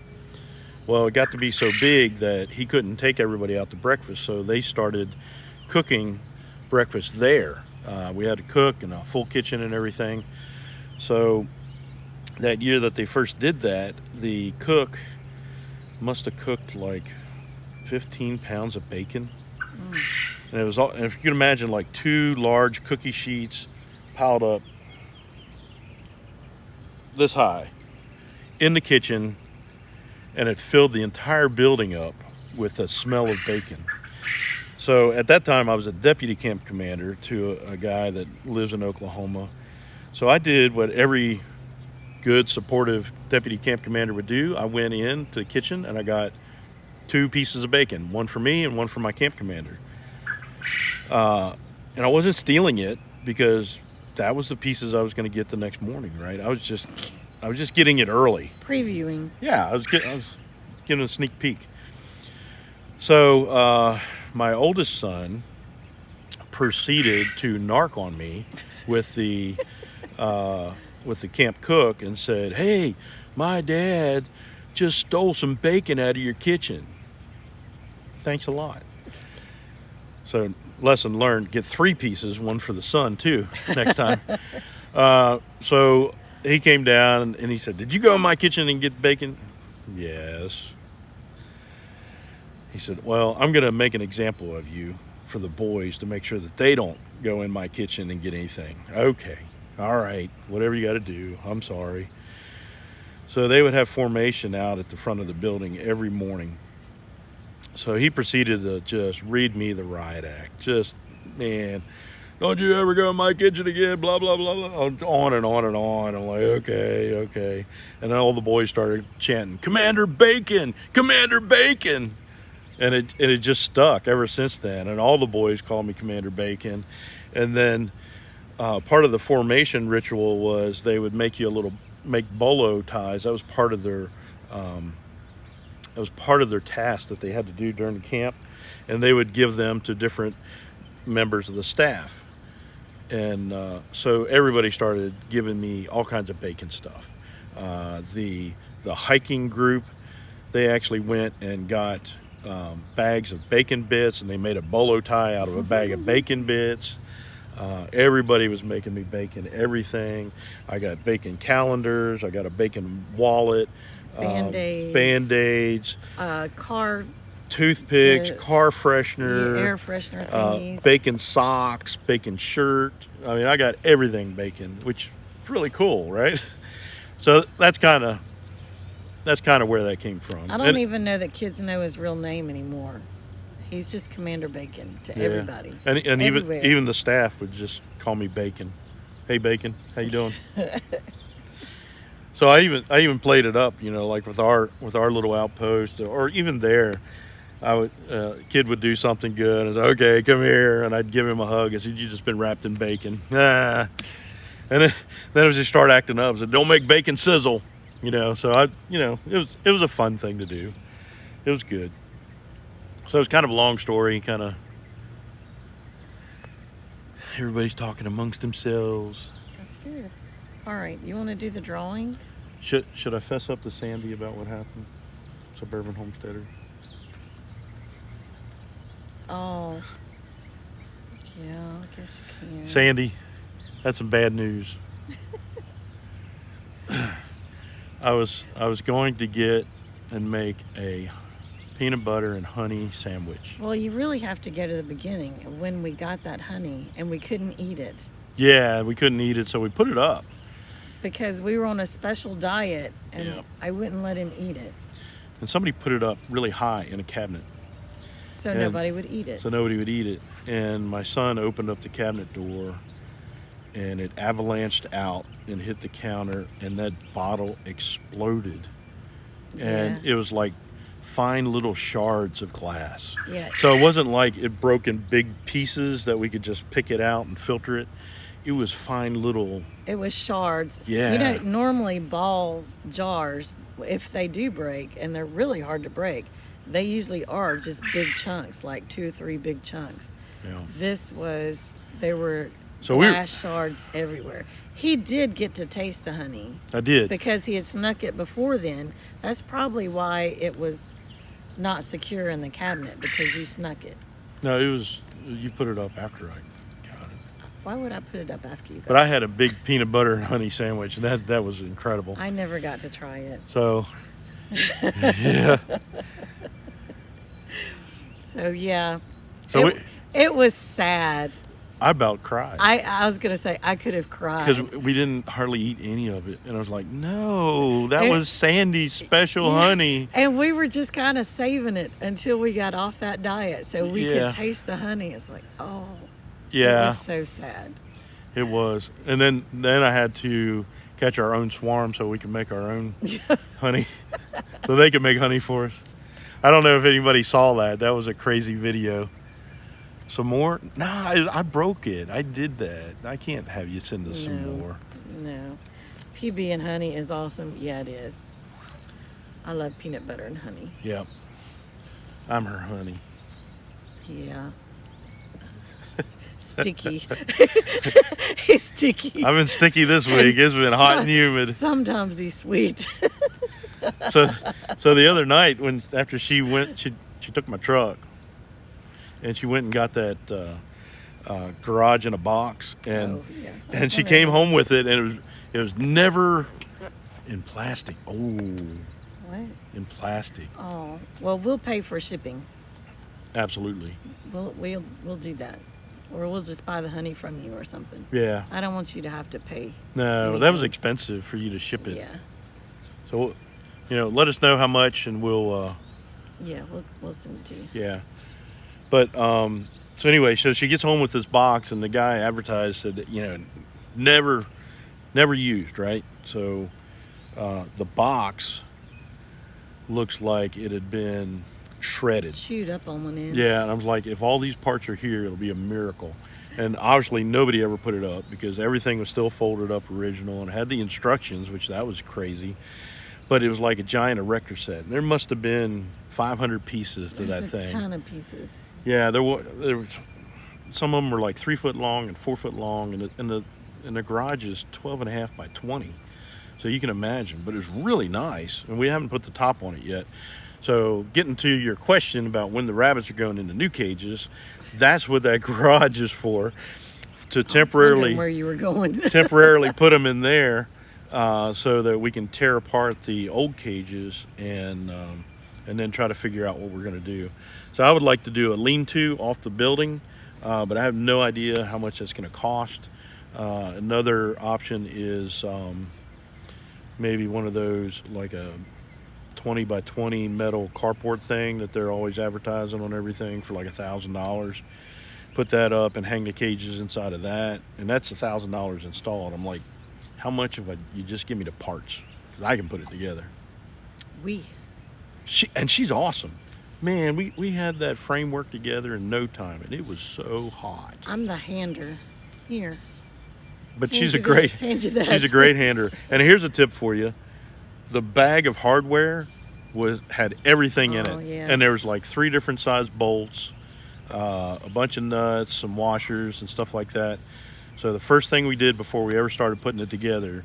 Well, it got to be so big that he couldn't take everybody out to breakfast, so they started cooking breakfast there. We had to cook and a full kitchen and everything. So that year that they first did that, the cook must have cooked like 15 pounds of bacon. And it was all, and if you can imagine, like 2 large cookie sheets piled up this high in the kitchen, and it filled the entire building up with the smell of bacon. So at that time I was a deputy camp commander to a guy that lives in Oklahoma. So I did what every good supportive deputy camp commander would do. I went in to the kitchen and I got 2 pieces of bacon, one for me and one for my camp commander. And I wasn't stealing it because that was the pieces I was going to get the next morning, right? I was just getting it early. Previewing. Yeah, I was getting a sneak peek. So my oldest son proceeded to narc on me with the camp cook and said, "Hey, my dad just stole some bacon out of your kitchen. Thanks a lot." So lesson learned, get 3 pieces, one for the son too, next time. So he came down and he said, "Did you go in my kitchen and get bacon?" "Yes." He said, "Well, I'm going to make an example of you for the boys to make sure that they don't go in my kitchen and get anything." "Okay, all right, whatever you got to do. I'm sorry." So they would have formation out at the front of the building every morning. So he proceeded to just read me the riot act. Just, "Man, don't you ever go in my kitchen again, blah, blah, blah, blah," on and on and on. I'm like, okay. And then all the boys started chanting, "Commander Bacon, Commander Bacon." And it just stuck ever since then. And all the boys called me Commander Bacon. And then part of the formation ritual was they would make bolo ties. That was part of their task that they had to do during the camp, and they would give them to different members of the staff. And so everybody started giving me all kinds of bacon stuff. The hiking group, they actually went and got bags of bacon bits, and they made a bolo tie out of a bag of bacon bits. Everybody was making me bacon everything. I got bacon calendars. I got a bacon wallet. Band-Aids. Car. Toothpicks, car freshener. Air freshener thingies. Bacon socks, bacon shirt. I mean, I got everything bacon, which is really cool, right? So that's kind of where that came from. I don't even know that kids know his real name anymore. He's just Commander Bacon to everybody. And even the staff would just call me Bacon. "Hey, Bacon, how you doing?" So I even played it up, like with our little outpost, or even there, kid would do something good, and I said, "Okay, come here," and I'd give him a hug. I said, "You just been wrapped in bacon." And then as he started acting up, I said, "Don't make bacon sizzle," So it was a fun thing to do. It was good. So it's kind of a long story. Everybody's talking amongst themselves. That's good. All right, you want to do the drawing? Should I fess up to Sandy about what happened? Suburban Homesteader. Oh, yeah, I guess you can. Sandy, that's some bad news. I was going to get and make a peanut butter and honey sandwich. Well, you really have to go to the beginning of when we got that honey and we couldn't eat it Yeah, we couldn't eat it, so we put it up. because we were on a special diet and Yeah. I wouldn't let him eat it. And somebody put it up really high in a cabinet So And- nobody would eat it. so nobody would eat it. And my son opened up the cabinet door and it avalanched out and hit the counter, and that bottle exploded. And Yeah. it was like fine little shards of glass. Yeah. So it wasn't like it broke in big pieces that we could just pick it out and filter it. It was fine little. It was shards. Yeah. You know, normally ball jars, if they do break, and they're really hard to break, they usually are just big chunks, like 2 or 3 big chunks. You know. There were So we were- glass shards everywhere. He did get to taste the honey I did. because he had snuck it before then. That's probably why it was not secure in the cabinet, because you snuck it. No, it was, you put it up after I got it. Why would I put it up after you got But I had a big peanut butter and honey sandwich, and that was incredible. I never got to try it. So, yeah. So yeah. So it was sad. I about cried. I was gonna say I could have cried. Because we didn't hardly eat any of it. And I was like, no, that And- was Sandy's special Yeah. honey. And we were just kind of saving it until we got off that diet so we Yeah. could taste the honey. It's like, oh, it Yeah, was so sad. it was. And then I had to catch our own swarm so we could make our own honey. So they could make honey for us. I don't know if anybody saw that. That was a crazy video. Some more? Nah, I broke it. I did that. I can't have you send us some No. more. No. PB and honey is awesome. Yeah, it is. I love peanut butter and honey. Yep. I'm her honey. Yeah. Sticky. He's sticky. I've been sticky this week. It's been hot and humid. Sometimes he's sweet. So the other night after she went, she took my truck and she went and got that garage in a box, and Oh, yeah. and she came home with it, and it was never in plastic. Oh, What? in plastic. Oh, well, we'll pay for shipping. Absolutely. We'll do that, or we'll just buy the honey from you or something. Yeah. I don't want you to have to pay. No, that was expensive for you to ship it. Yeah, So, let us know how much, and we'll. yeah, we'll send it to you. Yeah. But so anyway, so she gets home with this box, and the guy advertised said that, never used, right? So the box looks like it had been shredded. Chewed up on one end. Yeah, and I was like, if all these parts are here, it'll be a miracle. And obviously nobody ever put it up because everything was still folded up original and had the instructions, which that was crazy. But it was like a giant erector set. And there must have been 500 pieces to There's that a thing. ton of pieces. Yeah, there was some of them were like 3 foot long and 4 foot long, and the garage is 12.5 by 20. So you can imagine, but it's really nice, and we haven't put the top on it yet. So getting to your question about when the rabbits are going into new cages, that's what that garage is for, to I was temporarily wondering where you were going. temporarily put them in there, so that we can tear apart the old cages and then try to figure out what we're going to do. So I would like to do a lean-to off the building, but I have no idea how much that's going to cost. Another option is maybe one of those, like a 20 by 20 metal carport thing that they're always advertising on everything for like $1,000. Put that up and hang the cages inside of that, and that's $1,000 installed. I'm like, how much of you just give me the parts? 'Cause I can put it together. She's awesome. Man, we had that framework together in no time, and it was so hot. I'm the hander. Here. But Hand she's a you great this, hand you that. she's a great hander. And here's a tip for you: the bag of hardware had everything in Oh, it, yeah. and there was like 3 different size bolts, a bunch of nuts, some washers, and stuff like that. So the first thing we did before we ever started putting it together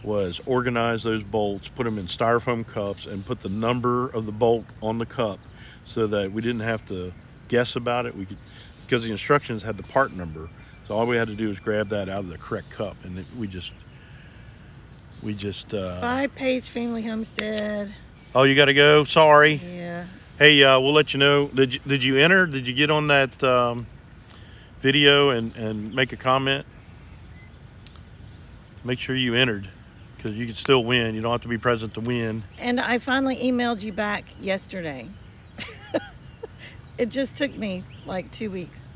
was organize those bolts, put them in styrofoam cups, and put the number of the bolt on the cup, so that we didn't have to guess about it. We could, because the instructions had the part number. So all we had to do was grab that out of the correct cup, and we just Bye, Page Family Homestead. Oh, you got to go. Sorry. Yeah. Hey, we'll let you know. Did you enter? Did you get on that video and make a comment? Make sure you entered, because you can still win. You don't have to be present to win. And I finally emailed you back yesterday. It just took me like 2 weeks.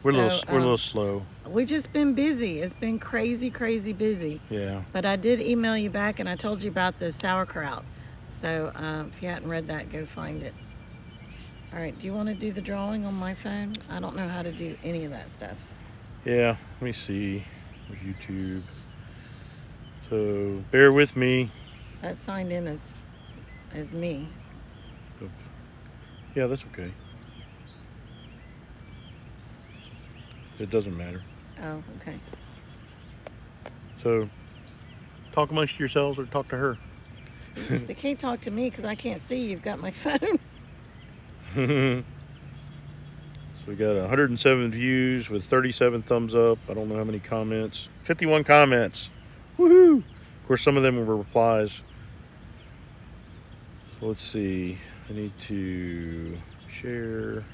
We're a So, little slow. We just been busy. It's been crazy, crazy busy. Yeah. But I did email you back, and I told you about the sauerkraut. So if you hadn't read that, go find it. All right. Do you want to do the drawing on my phone? I don't know how to do any of that stuff. Yeah. Let me see. There's YouTube. So bear with me. That's signed in as me. Yeah, that's okay. It doesn't matter. Oh, okay. So talk amongst yourselves or talk to her. They can't talk to me because I can't see. You've got my phone. So we got 107 views with 37 thumbs up. I don't know how many comments. 51 comments. Woohoo! Of course, some of them were replies. So let's see. I need to share,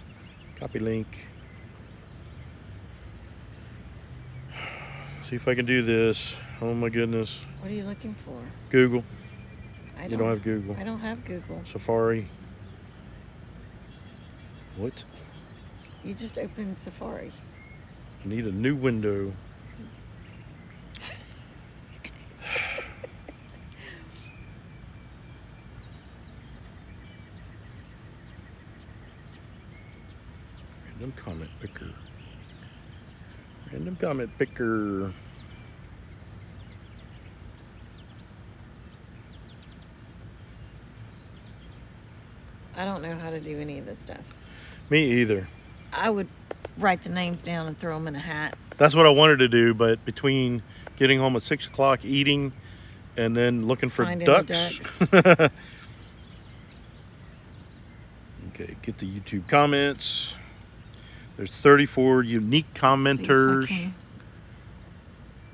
copy link. See if I can do this. Oh my goodness. What are you looking for? Google. I You don't have Google. I don't have Google. Safari. What? You just opened Safari. I need a new window. Random comment picker. Random comment picker. I don't know how to do any of this stuff. Me either. I would write the names down and throw them in a hat. That's what I wanted to do, but between getting home at 6 o'clock, eating, and then looking for Finding ducks. the ducks. Okay, get the YouTube comments. There's 34 unique See if I commenters. can-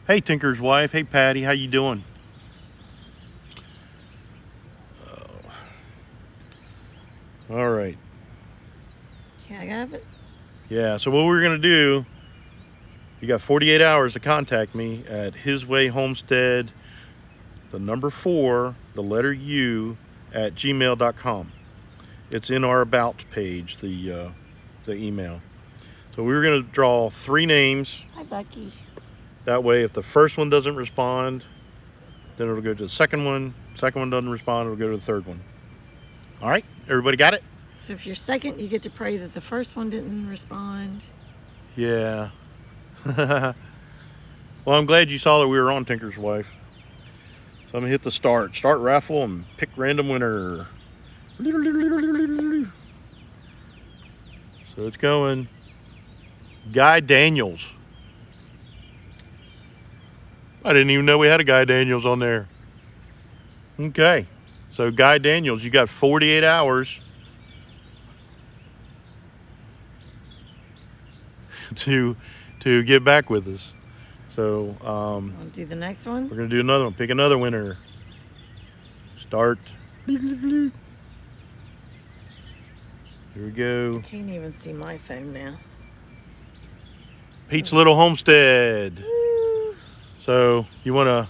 Hey, Tinker's wife. Hey, Patty. How you doing? All right. Can I have it? Yeah, so what we're going to do, you got 48 hours to contact me at His Way Homestead, the number 4, the letter U, at gmail.com. It's in our About page, the email. So we were going to draw 3 names. Hi, Bucky. That way, if the first one doesn't respond, then it'll go to the second one. Second one doesn't respond, it'll go to the third one. All right, everybody got it? So if you're second, you get to pray that the first one didn't respond. Yeah. Well, I'm glad you saw that we were on Tinker's Wife. So I'm gonna hit the start raffle and pick random winner. So it's going Guy Daniels. I didn't even know we had a Guy Daniels on there. Okay. So Guy Daniels, you got 48 hours to get back with us. So Want to do the next one? we're gonna do another one. Pick another winner. Start. Here we go. Can't even see my phone now. Pete's Little Homestead. So you wanna,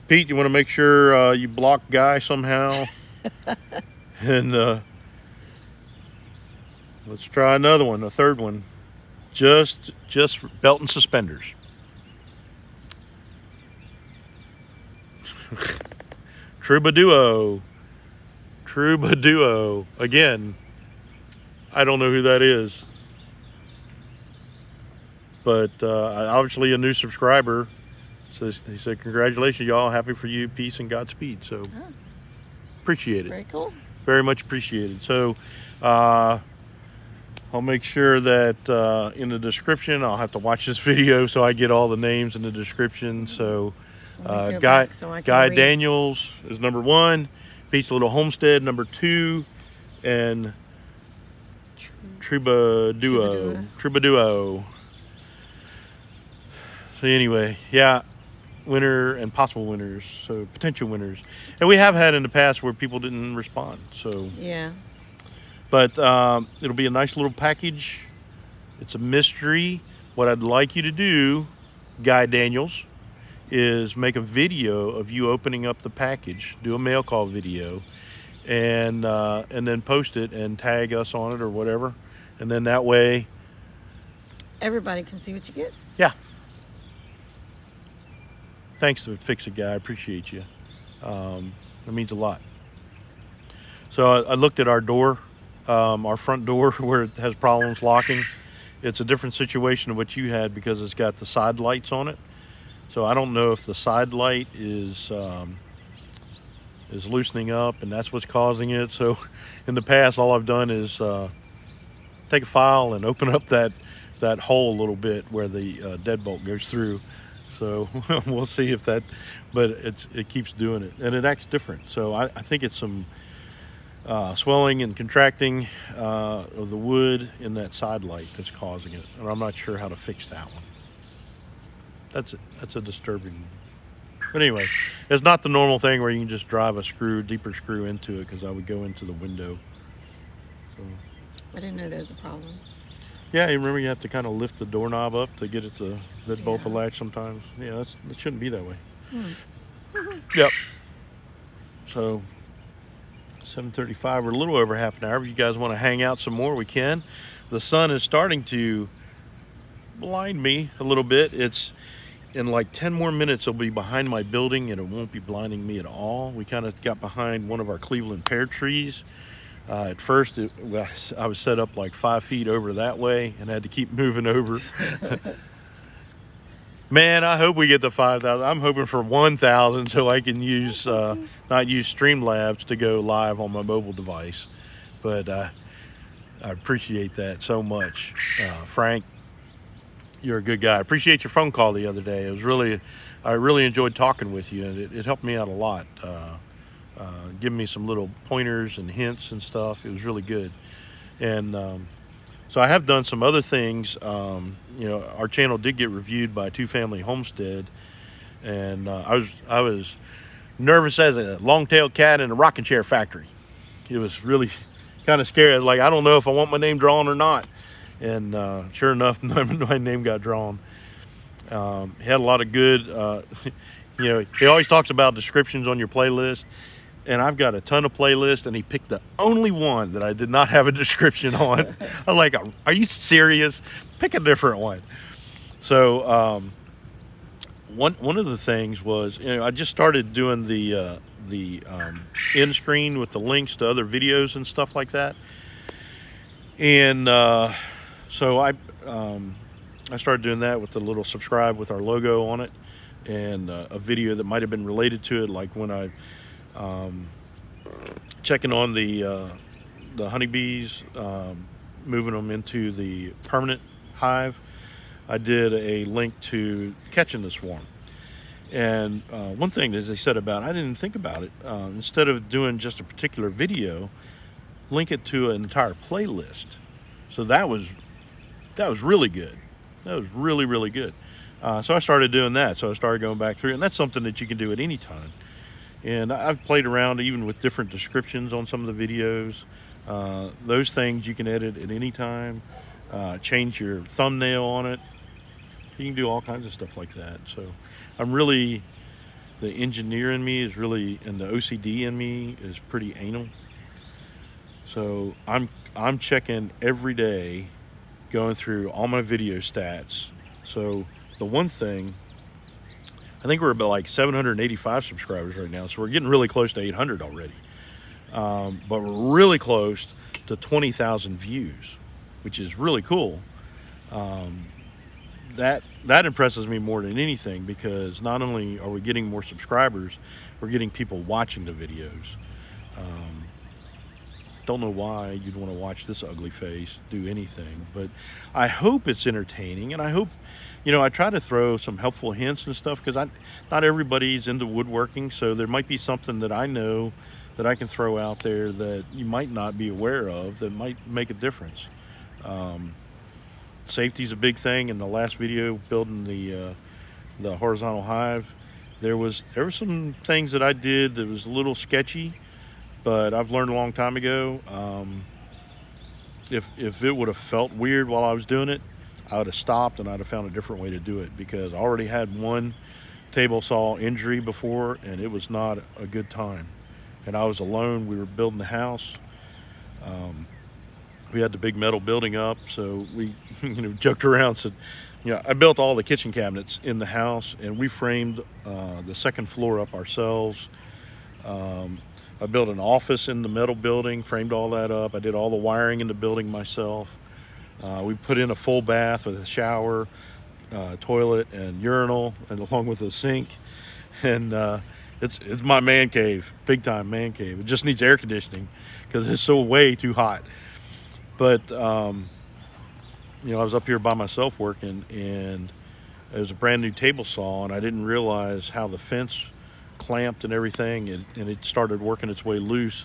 Pete? You wanna make sure you block Guy somehow, and let's try another one, a third one. Just belt and suspenders. Troubaduo. Again, I don't know who that is. But obviously a new subscriber. Says, he said, congratulations, y'all. Happy for you. Peace and Godspeed. So Oh. appreciate it. Very cool. Very much appreciated. So I'll make sure that in the description, I'll have to watch this video so I get all the names in the description. So Let me go Guy, back so I can Guy read. Daniels is number 1. Pete's Little Homestead, number 2. And Troubaduo. So anyway, yeah, winner and possible winners, so potential winners. And we have had in the past where people didn't respond. So, Yeah. but it'll be a nice little package. It's a mystery. What I'd like you to do, Guy Daniels, is make a video of you opening up the package. Do a mail call video, and then post it and tag us on it or whatever. And then that way, Everybody can see what you get. yeah. Thanks to Fix It Guy. I appreciate you. It means a lot. So I looked at our door, our front door, where it has problems locking. It's a different situation than what you had because it's got the side lights on it. So I don't know if the side light is loosening up and that's what's causing it. So in the past, all I've done is take a file and open up that hole a little bit where the deadbolt goes through. So we'll see if that, but it keeps doing it and it acts different. So I think it's some swelling and contracting of the wood in that side light that's causing it, and I'm not sure how to fix that one. That's a disturbing. But anyway, it's not the normal thing where you can just drive a deeper screw into it, because I would go into the window. So, I didn't know there was a problem. yeah, you remember you have to kind of lift the doorknob up to get it to bolt the Yeah. latch sometimes. Yeah, that shouldn't be that way. Yep. So 7:35. We're a little over half an hour. If you guys want to hang out some more, we can. The sun is starting to blind me a little bit. It's in like 10 more minutes. It'll be behind my building, and it won't be blinding me at all. We kind of got behind one of our Cleveland pear trees. At first, I was set up like 5 feet over that way, and had to keep moving over. Man, I hope we get to 5,000. I'm hoping for 1,000 so I can use not use Streamlabs to go live on my mobile device. But I appreciate that so much, Frank. You're a good guy. I appreciate your phone call the other day. I really enjoyed talking with you, and it helped me out a lot. Giving me some little pointers and hints and stuff. It was really good. And so I have done some other things. Our channel did get reviewed by Two Family Homestead, and I was nervous as a long-tailed cat in a rocking chair factory. It was really kind of scary. Like, I don't know if I want my name drawn or not. And sure enough, my name got drawn. He had a lot of good, he always talks about descriptions on your playlist. And I've got a ton of playlists, and he picked the only one that I did not have a description on. I'm like, are you serious? Pick a different one. So one of the things was, I just started doing the end screen with the links to other videos and stuff like that. And so I started doing that with the little subscribe with our logo on it, and a video that might have been related to it, like when I checking on the honeybees, moving them into the permanent hive. I did a link to catching the swarm. And one thing that they said about, I didn't think about it, instead of doing just a particular video, link it to an entire playlist. So that was really good. That was really, really good. So I started doing that. So I started going back through, and that's something that you can do at any time. And I've played around even with different descriptions on some of the videos. Those things you can edit at any time. Change your thumbnail on it. You can do all kinds of stuff like that. So the engineer in me is really, and the OCD in me is pretty anal. So I'm checking every day, going through all my video stats. So the one thing, I think we're about like 785 subscribers right now, so we're getting really close to 800 already. But we're really close to 20,000 views, which is really cool. That impresses me more than anything, because not only are we getting more subscribers, we're getting people watching the videos. Don't know why you'd want to watch this ugly face do anything, but I hope it's entertaining, and I hope, I try to throw some helpful hints and stuff, because not everybody's into woodworking, so there might be something that I know that I can throw out there that you might not be aware of that might make a difference. Safety is a big thing. In the last video, building the horizontal hive, there were some things that I did that was a little sketchy, but I've learned a long time ago. If it would have felt weird while I was doing it, I would have stopped and I'd have found a different way to do it, because I already had one table saw injury before and it was not a good time. And I was alone. We were building the house. We had the big metal building up, so we joked around, said, I built all the kitchen cabinets in the house, and we framed the second floor up ourselves. I built an office in the metal building, framed all that up. I did all the wiring in the building myself. We put in a full bath with a shower, toilet, and urinal, and along with a sink. And it's my man cave, big time man cave. It just needs air conditioning because it's so way too hot. But I was up here by myself working, and it was a brand new table saw, and I didn't realize how the fence clamped and everything, and it started working its way loose,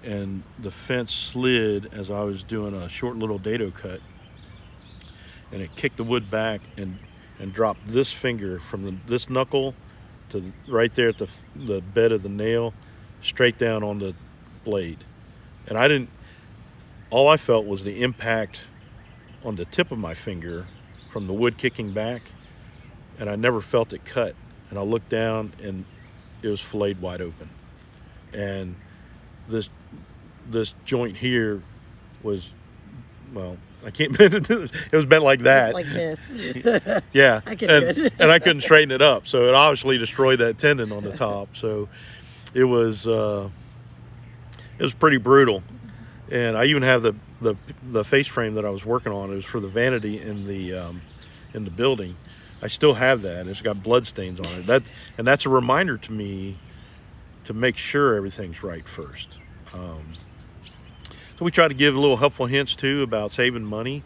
and the fence slid as I was doing a short little dado cut, and it kicked the wood back and dropped this finger from this knuckle to right there at the bed of the nail, straight down on the blade. And all I felt was the impact on the tip of my finger from the wood kicking back, and I never felt it cut. And I looked down and it was filleted wide open. And this joint here was, well, I can't bend it. It was bent like that. It's like this. Yeah. I can do it. And I couldn't straighten it up. So it obviously destroyed that tendon on the top. So it was pretty brutal. And I even have the face frame that I was working on. It was for the vanity in the building. I still have that. It's got blood stains on it. That's a reminder to me to make sure everything's right first. So we try to give a little helpful hints too about saving money.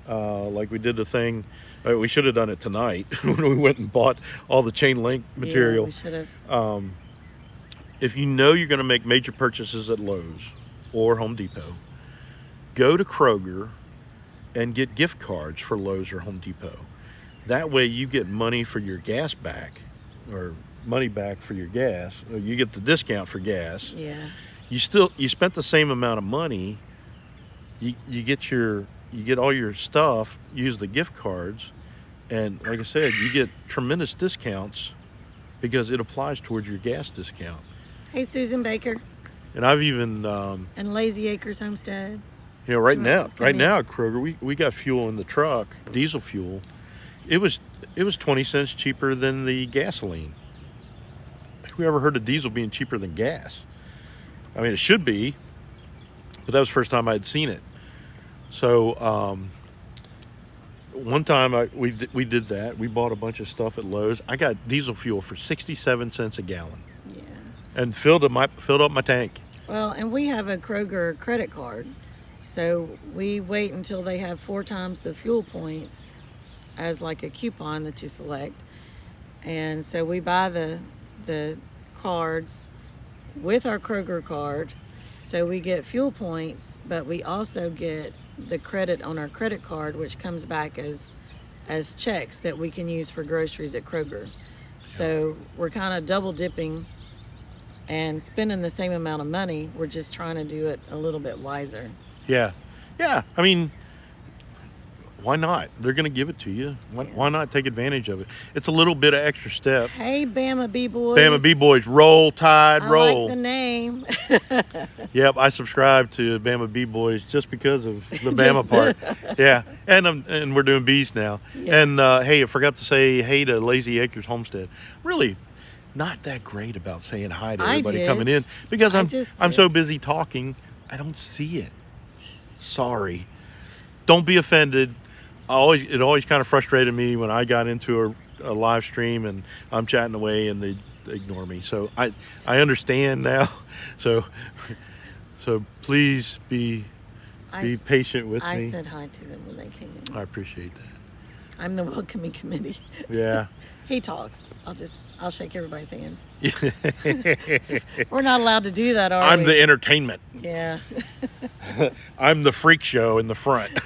Like we did the thing, we should have done it tonight when we went and bought all the chain link material. Yeah, we should have. If you know you're going to make major purchases at Lowe's or Home Depot, go to Kroger and get gift cards for Lowe's or Home Depot. That way you get money for your gas back, or money back for your gas. Or you get the discount for gas. Yeah. You spent the same amount of money. You get all your stuff, use the gift cards, and like I said, you get tremendous discounts because it applies towards your gas discount. Hey, Susan Baker And I've even and Lazy Acres Homestead. right now That's good. at Kroger we got fuel in the truck, diesel fuel. It was 20 cents cheaper than the gasoline. Have we ever heard of diesel being cheaper than gas? I mean, it should be, but that was the first time I'd seen it. So one time we did that. We bought a bunch of stuff at Lowe's. I got diesel fuel for 67 cents a gallon, Yeah. and filled up my tank. Well, and we have a Kroger credit card, so we wait until they have 4 times the fuel points as like a coupon that you select, and so we buy the cards with our Kroger card, so we get fuel points, but we also get the credit on our credit card, which comes back as checks that we can use for groceries at Kroger. So we're kind of double dipping and spending the same amount of money. We're just trying to do it a little bit wiser. Yeah. I mean, why not? They're going to give it to you. Why not take advantage of it? It's a little bit of extra step. Hey, Bama B Boys. Bama B Boys, roll Tide, I roll. like the name. Yep, I subscribe to Bama B Boys just because of the Bama part. Yeah, and we're doing bees now. Yeah. And hey, I forgot to say hey to Lazy Acres Homestead. Really, not that great about saying hi to I everybody did. coming in because I I'm just so did. busy talking, I don't see it. Sorry. Don't be offended. It always kind of frustrated me when I got into a live stream and I'm chatting away and they ignore me. So I understand now. So please be patient with I me. said hi to them when they came in. I appreciate that. I'm the welcoming committee. Yeah. He talks. I'll shake everybody's hands. We're not allowed to do that, are we? I'm the entertainment. Yeah. I'm the freak show in the front.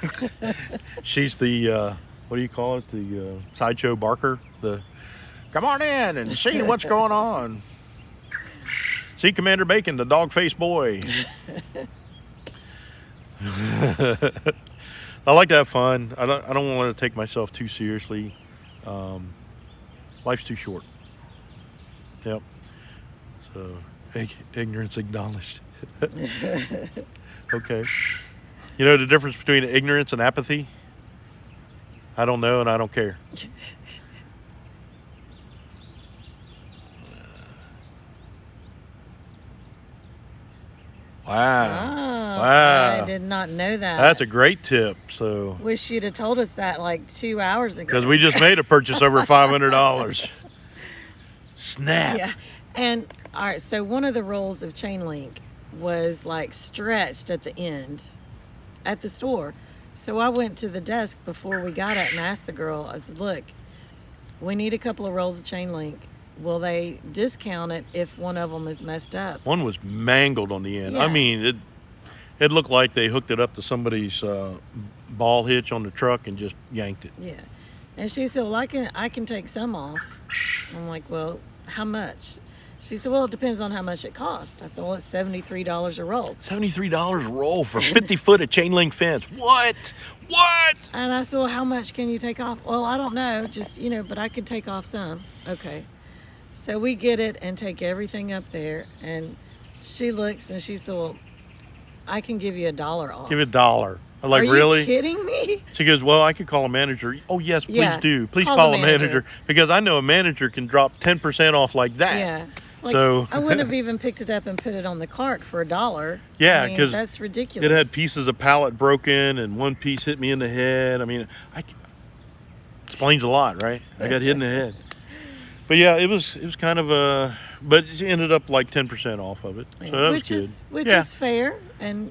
She's the what do you call it? The sideshow barker. Come on in and see what's going on. See Commander Bacon, the dog-faced boy. I like to have fun. I don't want to take myself too seriously. Life's too short. Yep. So ignorance acknowledged. Okay. You know the difference between ignorance and apathy? I don't know and I don't care. Wow. Wow. I did not know that. That's a great tip. So, Wish you'd have told us that like 2 hours ago. because we just made a purchase over $500. Snap. Yeah. And all right, so one of the rolls of chain link was like stretched at the end at the store. So I went to the desk before we got it and asked the girl, I said, look, we need a couple of rolls of chain link. Will they discount it if one of them is messed up? One was mangled on the end. I Yeah. mean, it looked like they hooked it up to somebody's ball hitch on the truck and just yanked it. Yeah. And she said, well, I can take some off. I'm like, well, how much? She said, well, it depends on how much it cost. I said, well, it's $73 a roll. $73 roll for 50 foot of chain link fence. What? What? And I said, well, how much can you take off? Well, I don't know, just, but I could take off some. Okay. So we get it and take everything up there. And she looks and she said, well, I can give you $1 off. Give it $1. I'm like, Are really? you kidding me? She goes, well, I could call a manager. Oh, yes, please Yeah, do. Please call call the a manager. manager. Because I know a manager can drop 10% off like that. Yeah. Like, So- I wouldn't have even picked it up and put it on the cart for $1. Yeah, I mean, 'cause that's ridiculous. It had pieces of pallet broken and one piece hit me in the head. I mean, explains a lot, right? I got hit in the head. But yeah, it was kind of a, but it ended up like 10% off of it. So that which was is good. which Yeah. is fair, and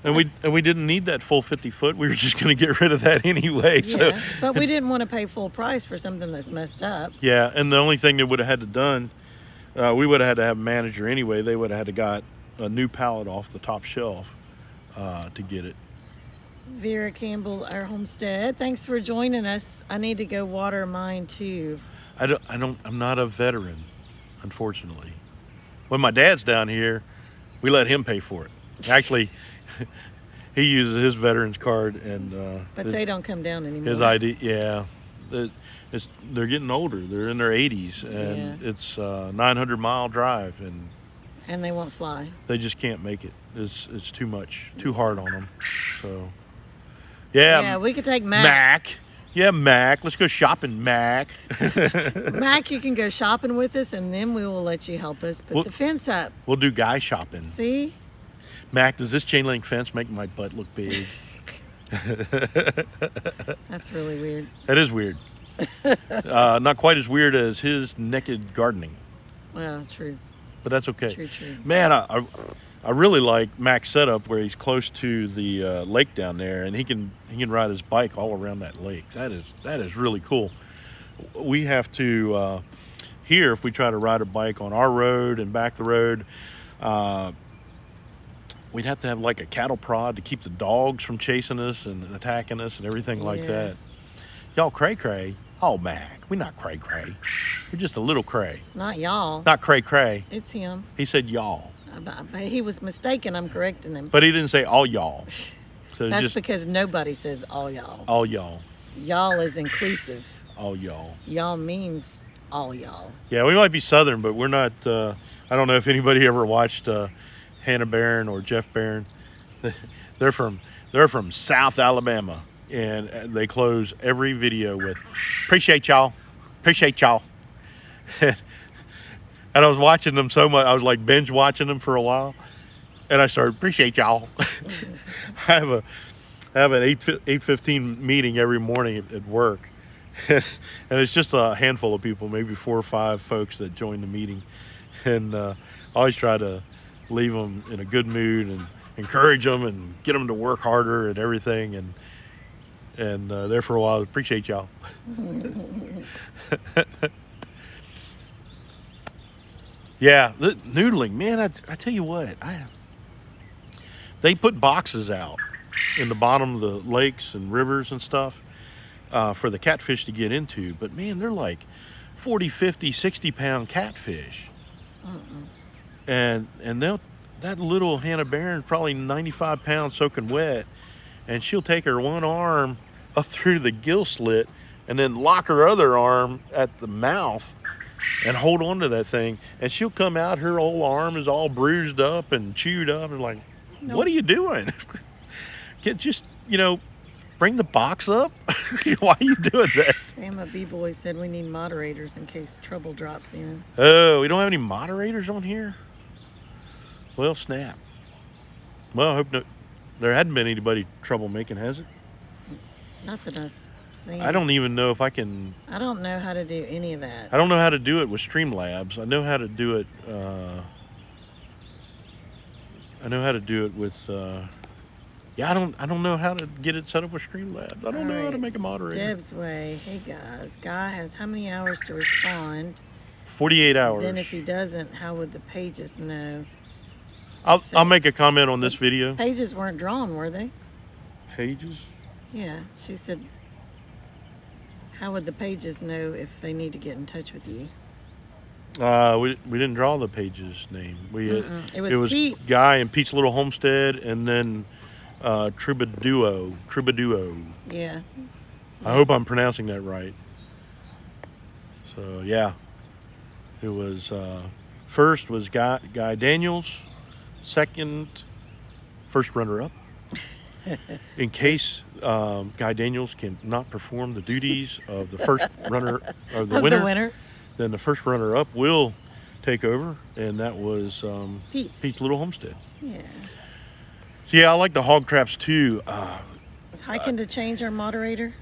And we didn't need that full 50 foot. We were just going to get rid of that anyway. So yeah. But we didn't want to pay full price for something that's messed up. yeah, and the only thing they would have had to done, we would have had to have a manager anyway. They would have had to got a new pallet off the top shelf to get it. Vera Campbell, our homestead. Thanks for joining us. I need to go water mine too. I'm not a veteran, unfortunately. When my dad's down here, we let him pay for it. Actually, he uses his veterans card and But they don't come down anymore. his ID. Yeah, they're getting older. They're in their 80s, and Yeah. it's a 900-mile drive, and And they won't fly. they just can't make it. It's too much, too hard on them. So, yeah, Yeah, we could take Mac. Mac. Yeah, Mac. Let's go shopping, Mac. Mac, you can go shopping with us, and then we will let you help us put Well- the fence up. We'll do guy shopping. See? Mac, does this chain link fence make my butt look big? That's really weird. That is weird. Not quite as weird as his naked gardening, Well, true. but that's okay. True, true. Man, I really like Mac's setup where he's close to the lake down there, and he can ride his bike all around that lake. That is really cool. We have to here, if we try to ride a bike on our road and back the road, we'd have to have like a cattle prod to keep the dogs from chasing us and attacking us and everything like Yeah. that. Y'all cray. Oh, Mac, we're not cray. We're just a little cray. It's not y'all. Not cray. It's him. He said y'all. But he was mistaken. I'm correcting him. But he didn't say all y'all. So That's just because nobody says all y'all. all y'all. Y'all is inclusive. All y'all. Y'all means all y'all. Yeah, we might be Southern, but we're not. I don't know if anybody ever watched Hannah Barron or Jeff Barron. They're from South Alabama, and they close every video with "Appreciate y'all." And I was watching them so much, I was like binge watching them for a while, and I started "Appreciate y'all." I have an 8:15 meeting every morning at work. And it's just a handful of people, maybe 4 or 5 folks that join the meeting. And I always try to leave them in a good mood and encourage them and get them to work harder and everything. And there for a while, appreciate y'all. Yeah, the noodling, man, I tell you what, they put boxes out in the bottom of the lakes and rivers and stuff for the catfish to get into, but man, they're like 40, 50, 60-pound catfish. And that little Hannah Barron, probably 95 pounds soaking wet, and she'll take her one arm up through the gill slit and then lock her other arm at the mouth and hold on to that thing. And she'll come out, her whole arm is all bruised up and chewed up, and like, what are you doing? Just, bring the box up. Why are you doing that? Damn, a B-boy said we need moderators in case trouble drops in. Oh, we don't have any moderators on here? Well, snap. Well, I hope there hadn't been anybody troublemaking, has it? Not that I've seen. I don't even know if I can. I don't know how to do any of that. I don't know how to do it with Streamlabs. I know how to do it. I know how to do it with. I don't know how to get it set up with Streamlabs. I don't know how to make a moderator. Deb's Way. Hey guys, Guy has how many hours to respond? 48 hours. Then if he doesn't, how would the pages know? I'll make a comment on this video. Pages weren't drawn, were they? Pages. Yeah, she said, how would the pages know if they need to get in touch with you? We didn't draw the page's name. It was Pete's. Guy and Pete's Little Homestead, and then Troubaduo. Yeah. I hope I'm pronouncing that right. So yeah, it was first was Guy Daniels, first runner-up. In case Guy Daniels cannot perform the duties of the first runner or the winner, then the first runner-up will take over, and that was Pete's Little Homestead. Yeah. So yeah, I like the hog traps too. Is Hiking to change our moderator?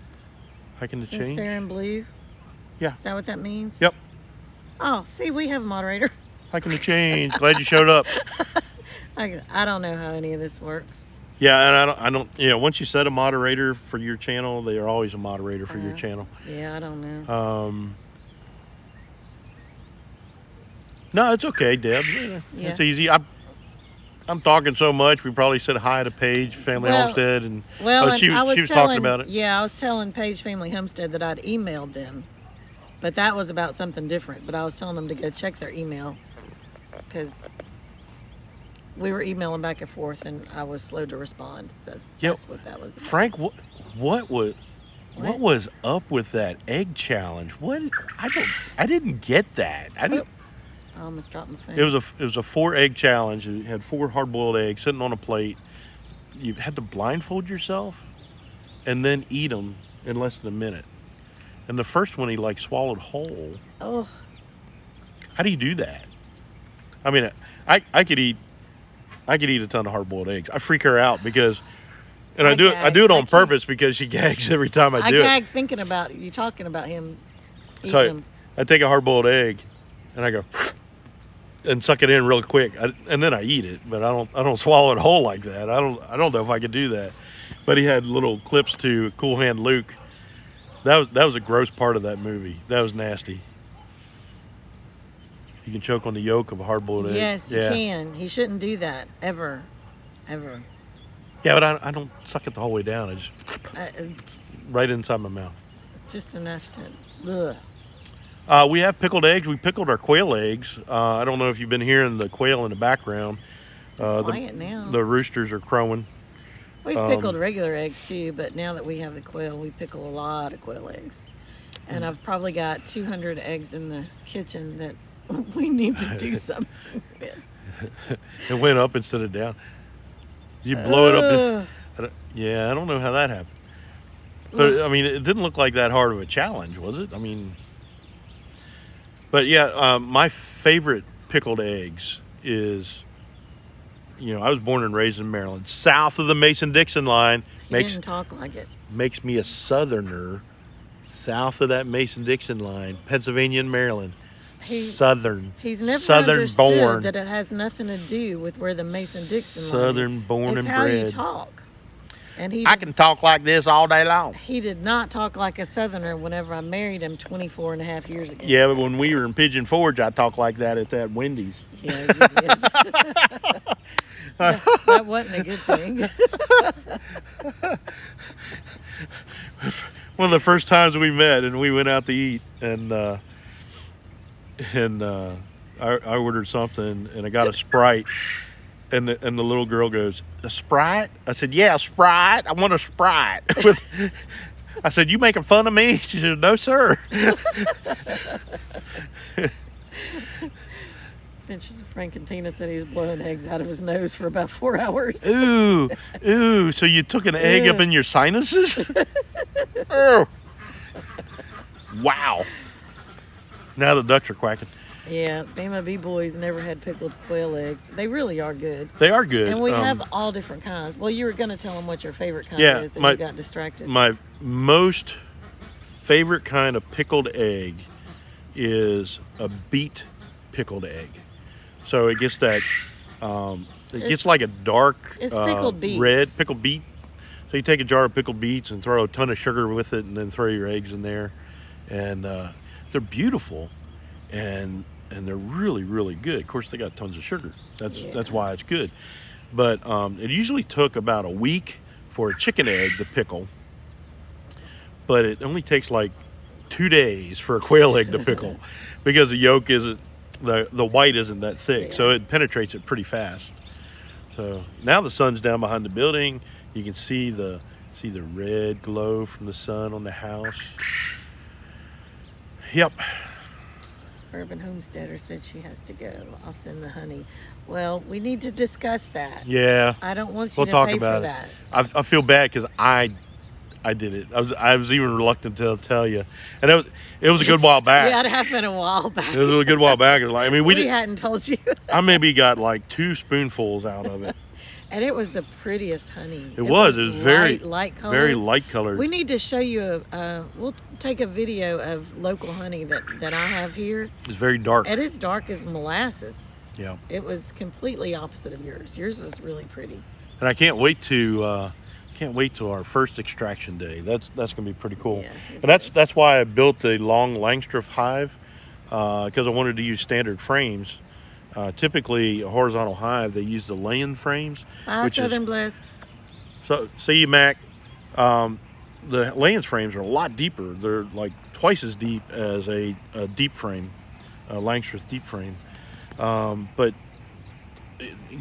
Hiking to Since change? they're in blue? Yeah. Is that what that means? Yep. Oh, see, we have a moderator. Hiking to change. Glad you showed up. I don't know how any of this works. Yeah, and I don't. Once you set a moderator for your channel, they are always a moderator for your channel. Yeah, I don't know. No, it's okay, Deb. Yeah. It's easy. I'm talking so much. We probably said hi to Paige Family Homestead, and she was talking about it. Yeah, I was telling Paige Family Homestead that I'd emailed them, but that was about something different. But I was telling them to go check their email because we were emailing back and forth, and I was slow to respond. That's what that was about. Frank, what was up with that egg challenge? I didn't get that. I almost dropped my phone. It was a 4-egg challenge. It had 4 hard-boiled eggs sitting on a plate. You had to blindfold yourself and then eat them in less than a minute. And the first one he swallowed whole. Oh. How do you do that? I mean, I could eat a ton of hard-boiled eggs. I freak her out because, and I do it on purpose because she gags every time I do it. I gag thinking about you talking about him eating So them. I take a hard-boiled egg and I go and suck it in real quick, and then I eat it. But I don't swallow it whole like that. I don't know if I could do that. But he had little clips to Cool Hand Luke. That was a gross part of that movie. That was nasty. You can choke on the yolk of a hard-boiled egg. Yes, you can. He shouldn't do that ever. Yeah, but I don't suck it the whole way down. I just right inside my mouth. It's just enough to. Ugh. We have pickled eggs. We pickled our quail eggs. I don't know if you've been hearing the quail in the background. Quiet now. The roosters are crowing. We've pickled regular eggs too, but now that we have the quail, we pickle a lot of quail eggs. And I've probably got 200 eggs in the kitchen that we need to do something with. It went up instead of down. You blow it up. I don't know how that happened. But I mean, it didn't look like that hard of a challenge, was it? I mean, but yeah, my favorite pickled eggs is, I was born and raised in Maryland, south of the Mason-Dixon line. You didn't talk like it. Makes me a Southerner. South of that Mason-Dixon line, Pennsylvania and Maryland. Southern. He's never Southern understood born. that it has nothing to do with where the Mason-Dixon line is. Southern born it's and how bred. you talk. And I can talk like this all day long. He did not talk like a Southerner whenever I married him 24 and a half years ago. Yeah, but when we were in Pigeon Forge, I talked like that at that Wendy's. Yeah, you did. That wasn't a good thing. One of the first times we met and we went out to eat, and and I ordered something, and I got a Sprite, and the little girl goes, "A Sprite?" I said, "Yeah, a Sprite. I want a Sprite." I said, "You making fun of me?" She said, "No, sir." Adventures of Frank and Tina said he's blowing eggs out of his nose for about 4 hours. Ooh, ooh. So you took an egg up in your sinuses? Oh. Wow. Now the ducks are quacking. Yeah, Bama B Boys never had pickled quail eggs. They really are good. They are good. And we have all different kinds. Well, you were going to tell them what your favorite kind Yeah, is, and you got distracted. My most favorite kind of pickled egg is a beet pickled egg. So it gets that, it gets like a dark It's pickled beets. red pickled beet. So you take a jar of pickled beets and throw a ton of sugar with it, and then throw your eggs in there, and they're beautiful, and they're really, really good. Of course, they got tons of sugar. That's why it's good. But it usually took about a week for a chicken egg to pickle, but it only takes like 2 days for a quail egg to pickle because the yolk isn't, the white isn't that thick, so it penetrates it pretty fast. So now the sun's down behind the building. You can see the red glow from the sun on the house. Yep. Urban Homesteader said she has to go. I'll send the honey. Well, we need to discuss that. Yeah. I don't want you We'll to talk pay about for it. that. I feel bad because I did it. I was even reluctant to tell you, and it was a good while back. Yeah, it happened a while back. It was a good while back. It was like, I mean, We hadn't told you. I maybe got like 2 spoonfuls out of it. And it was the prettiest honey. It was very light colored. very light colored. We need to show you we'll take a video of local honey that I have here. It's very dark. It is dark as molasses. Yeah. It was completely opposite of yours. Yours was really pretty. And I can't wait to our first extraction day. That's going to be pretty cool. Yeah, it And is. that's why I built the long Langstroth hive, because I wanted to use standard frames. Typically, a horizontal hive, they use the laying frames. Bye, which Southern is, Blessed. so see you, Mac. The laying frames are a lot deeper. They're like twice as deep as a deep frame, a Langstroth deep frame. But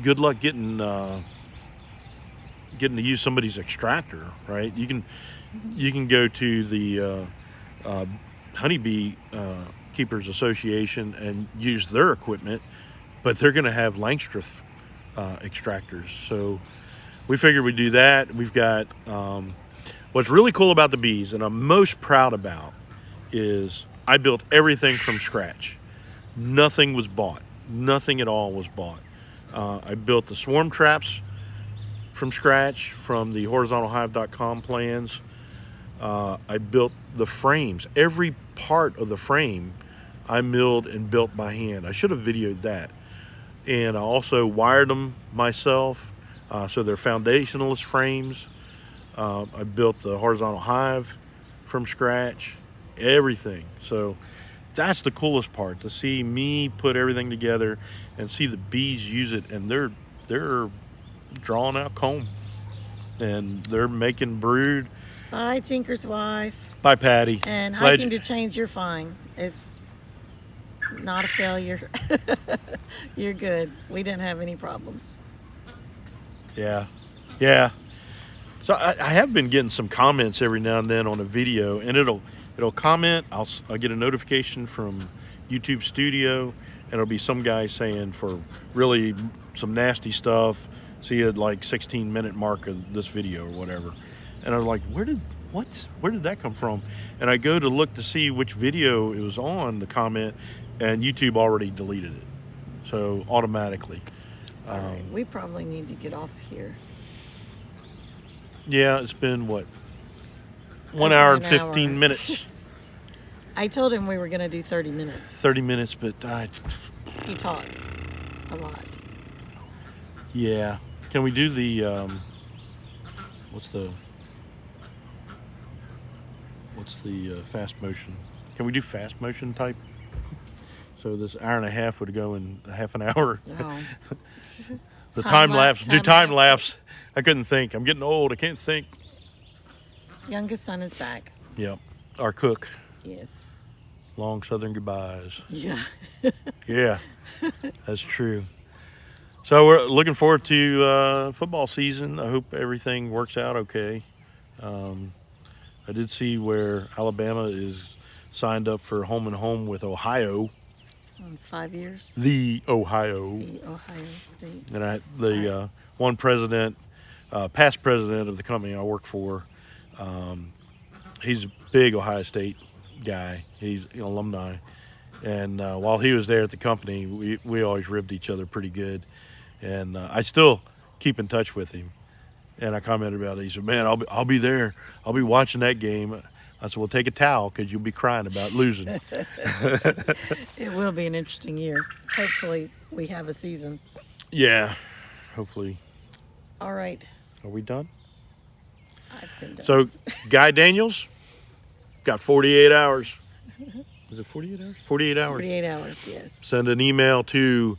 good luck getting to use somebody's extractor, right? You can go to the Honeybee Keepers Association and use their equipment, but they're going to have Langstroth extractors. So we figured we'd do that. We've got what's really cool about the bees, and I'm most proud about, is I built everything from scratch. Nothing was bought. Nothing at all was bought. I built the swarm traps from scratch from the horizontalhive.com plans. I built the frames. Every part of the frame I milled and built by hand. I should have videoed that. And I also wired them myself, so they're foundationalist frames. I built the horizontal hive from scratch, everything. So that's the coolest part, to see me put everything together and see the bees use it, and they're drawing out comb, and they're making brood. Bye, Tinker's Wife. Bye, Patty. And Glad- hiking to change you're fine. It's not a failure. You're good. We didn't have any problems. Yeah. So I have been getting some comments every now and then on a video, and it'll comment. I'll get a notification from YouTube Studio, and it'll be some guy saying, for really some nasty stuff, see at like 16-minute mark of this video or whatever. And I'm like, where did that come from? And I go to look to see which video it was on, the comment, and YouTube already deleted it. So automatically. All right, we probably need to get off here. Yeah, it's been what? 1 Over hour and an 15 hour. minutes. I told him we were going to do 30 minutes. 30 minutes, but He talks a lot. yeah. Can we do the what's the fast motion? Can we do fast motion type? So this hour and a half would go in half an hour. Oh. The Time time lapse. Do time time lapse. lapse. I couldn't think. I'm getting old. I can't think. Youngest son is back. Yep. Our cook. Yes. Long Southern goodbyes. Yeah. Yeah, that's true. So we're looking forward to football season. I hope everything works out okay. I did see where Alabama is signed up for home and home with Ohio, 5 years. the Ohio. The Ohio State. And the one president, past president of the company I work for, he's a big Ohio State guy. He's an alumni. And while he was there at the company, we always ribbed each other pretty good. And I still keep in touch with him. And I commented about it. He said, "Man, I'll be there. I'll be watching that game." I said, "Well, take a towel because you'll be crying about losing." It will be an interesting year. Hopefully, we have a season. Yeah, hopefully. All right. Are we done? I've been done. So, Guy Daniels got 48 hours. Is it 48 hours? 48 hours. 48 hours, yes. Send an email to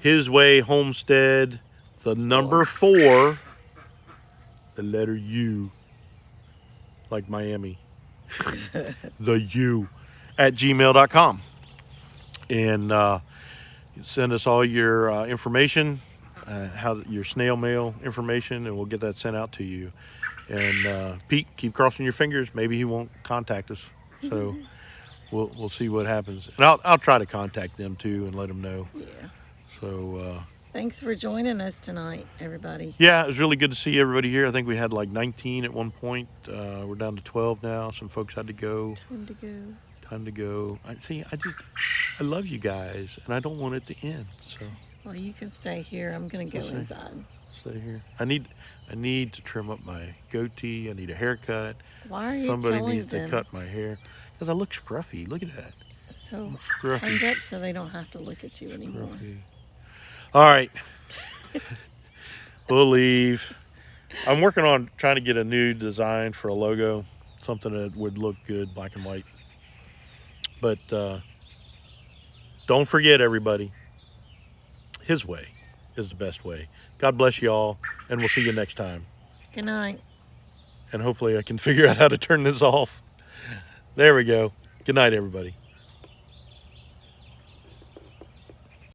His Way Homestead, the number 4, the letter U, like Miami, the U, at gmail.com. And send us all your information, your snail mail information, and we'll get that sent out to you. And Pete, keep crossing your fingers. Maybe he won't contact us. So we'll see what happens. And I'll try to contact them too and let them know. Yeah. So Thanks for joining us tonight, everybody. yeah, it was really good to see everybody here. I think we had like 19 at one point. We're down to 12 now. Some folks had to go. Time to go. I love you guys, and I don't want it to end. So Well, you can stay here. I'm going to go We'll see. inside. stay here. I need to trim up my goatee. I need a haircut. Why are you Somebody telling needs them? to cut my hair because I look scruffy. Look at that. So Scruffy. hang up so they don't have to look at you anymore. Scruffy. All right. We'll leave. I'm working on trying to get a new design for a logo, something that would look good, black and white. But don't forget, everybody, His way is the best way. God bless you all, and we'll see you next time. Good night. And hopefully I can figure out how to turn this off. There we go. Good night, everybody.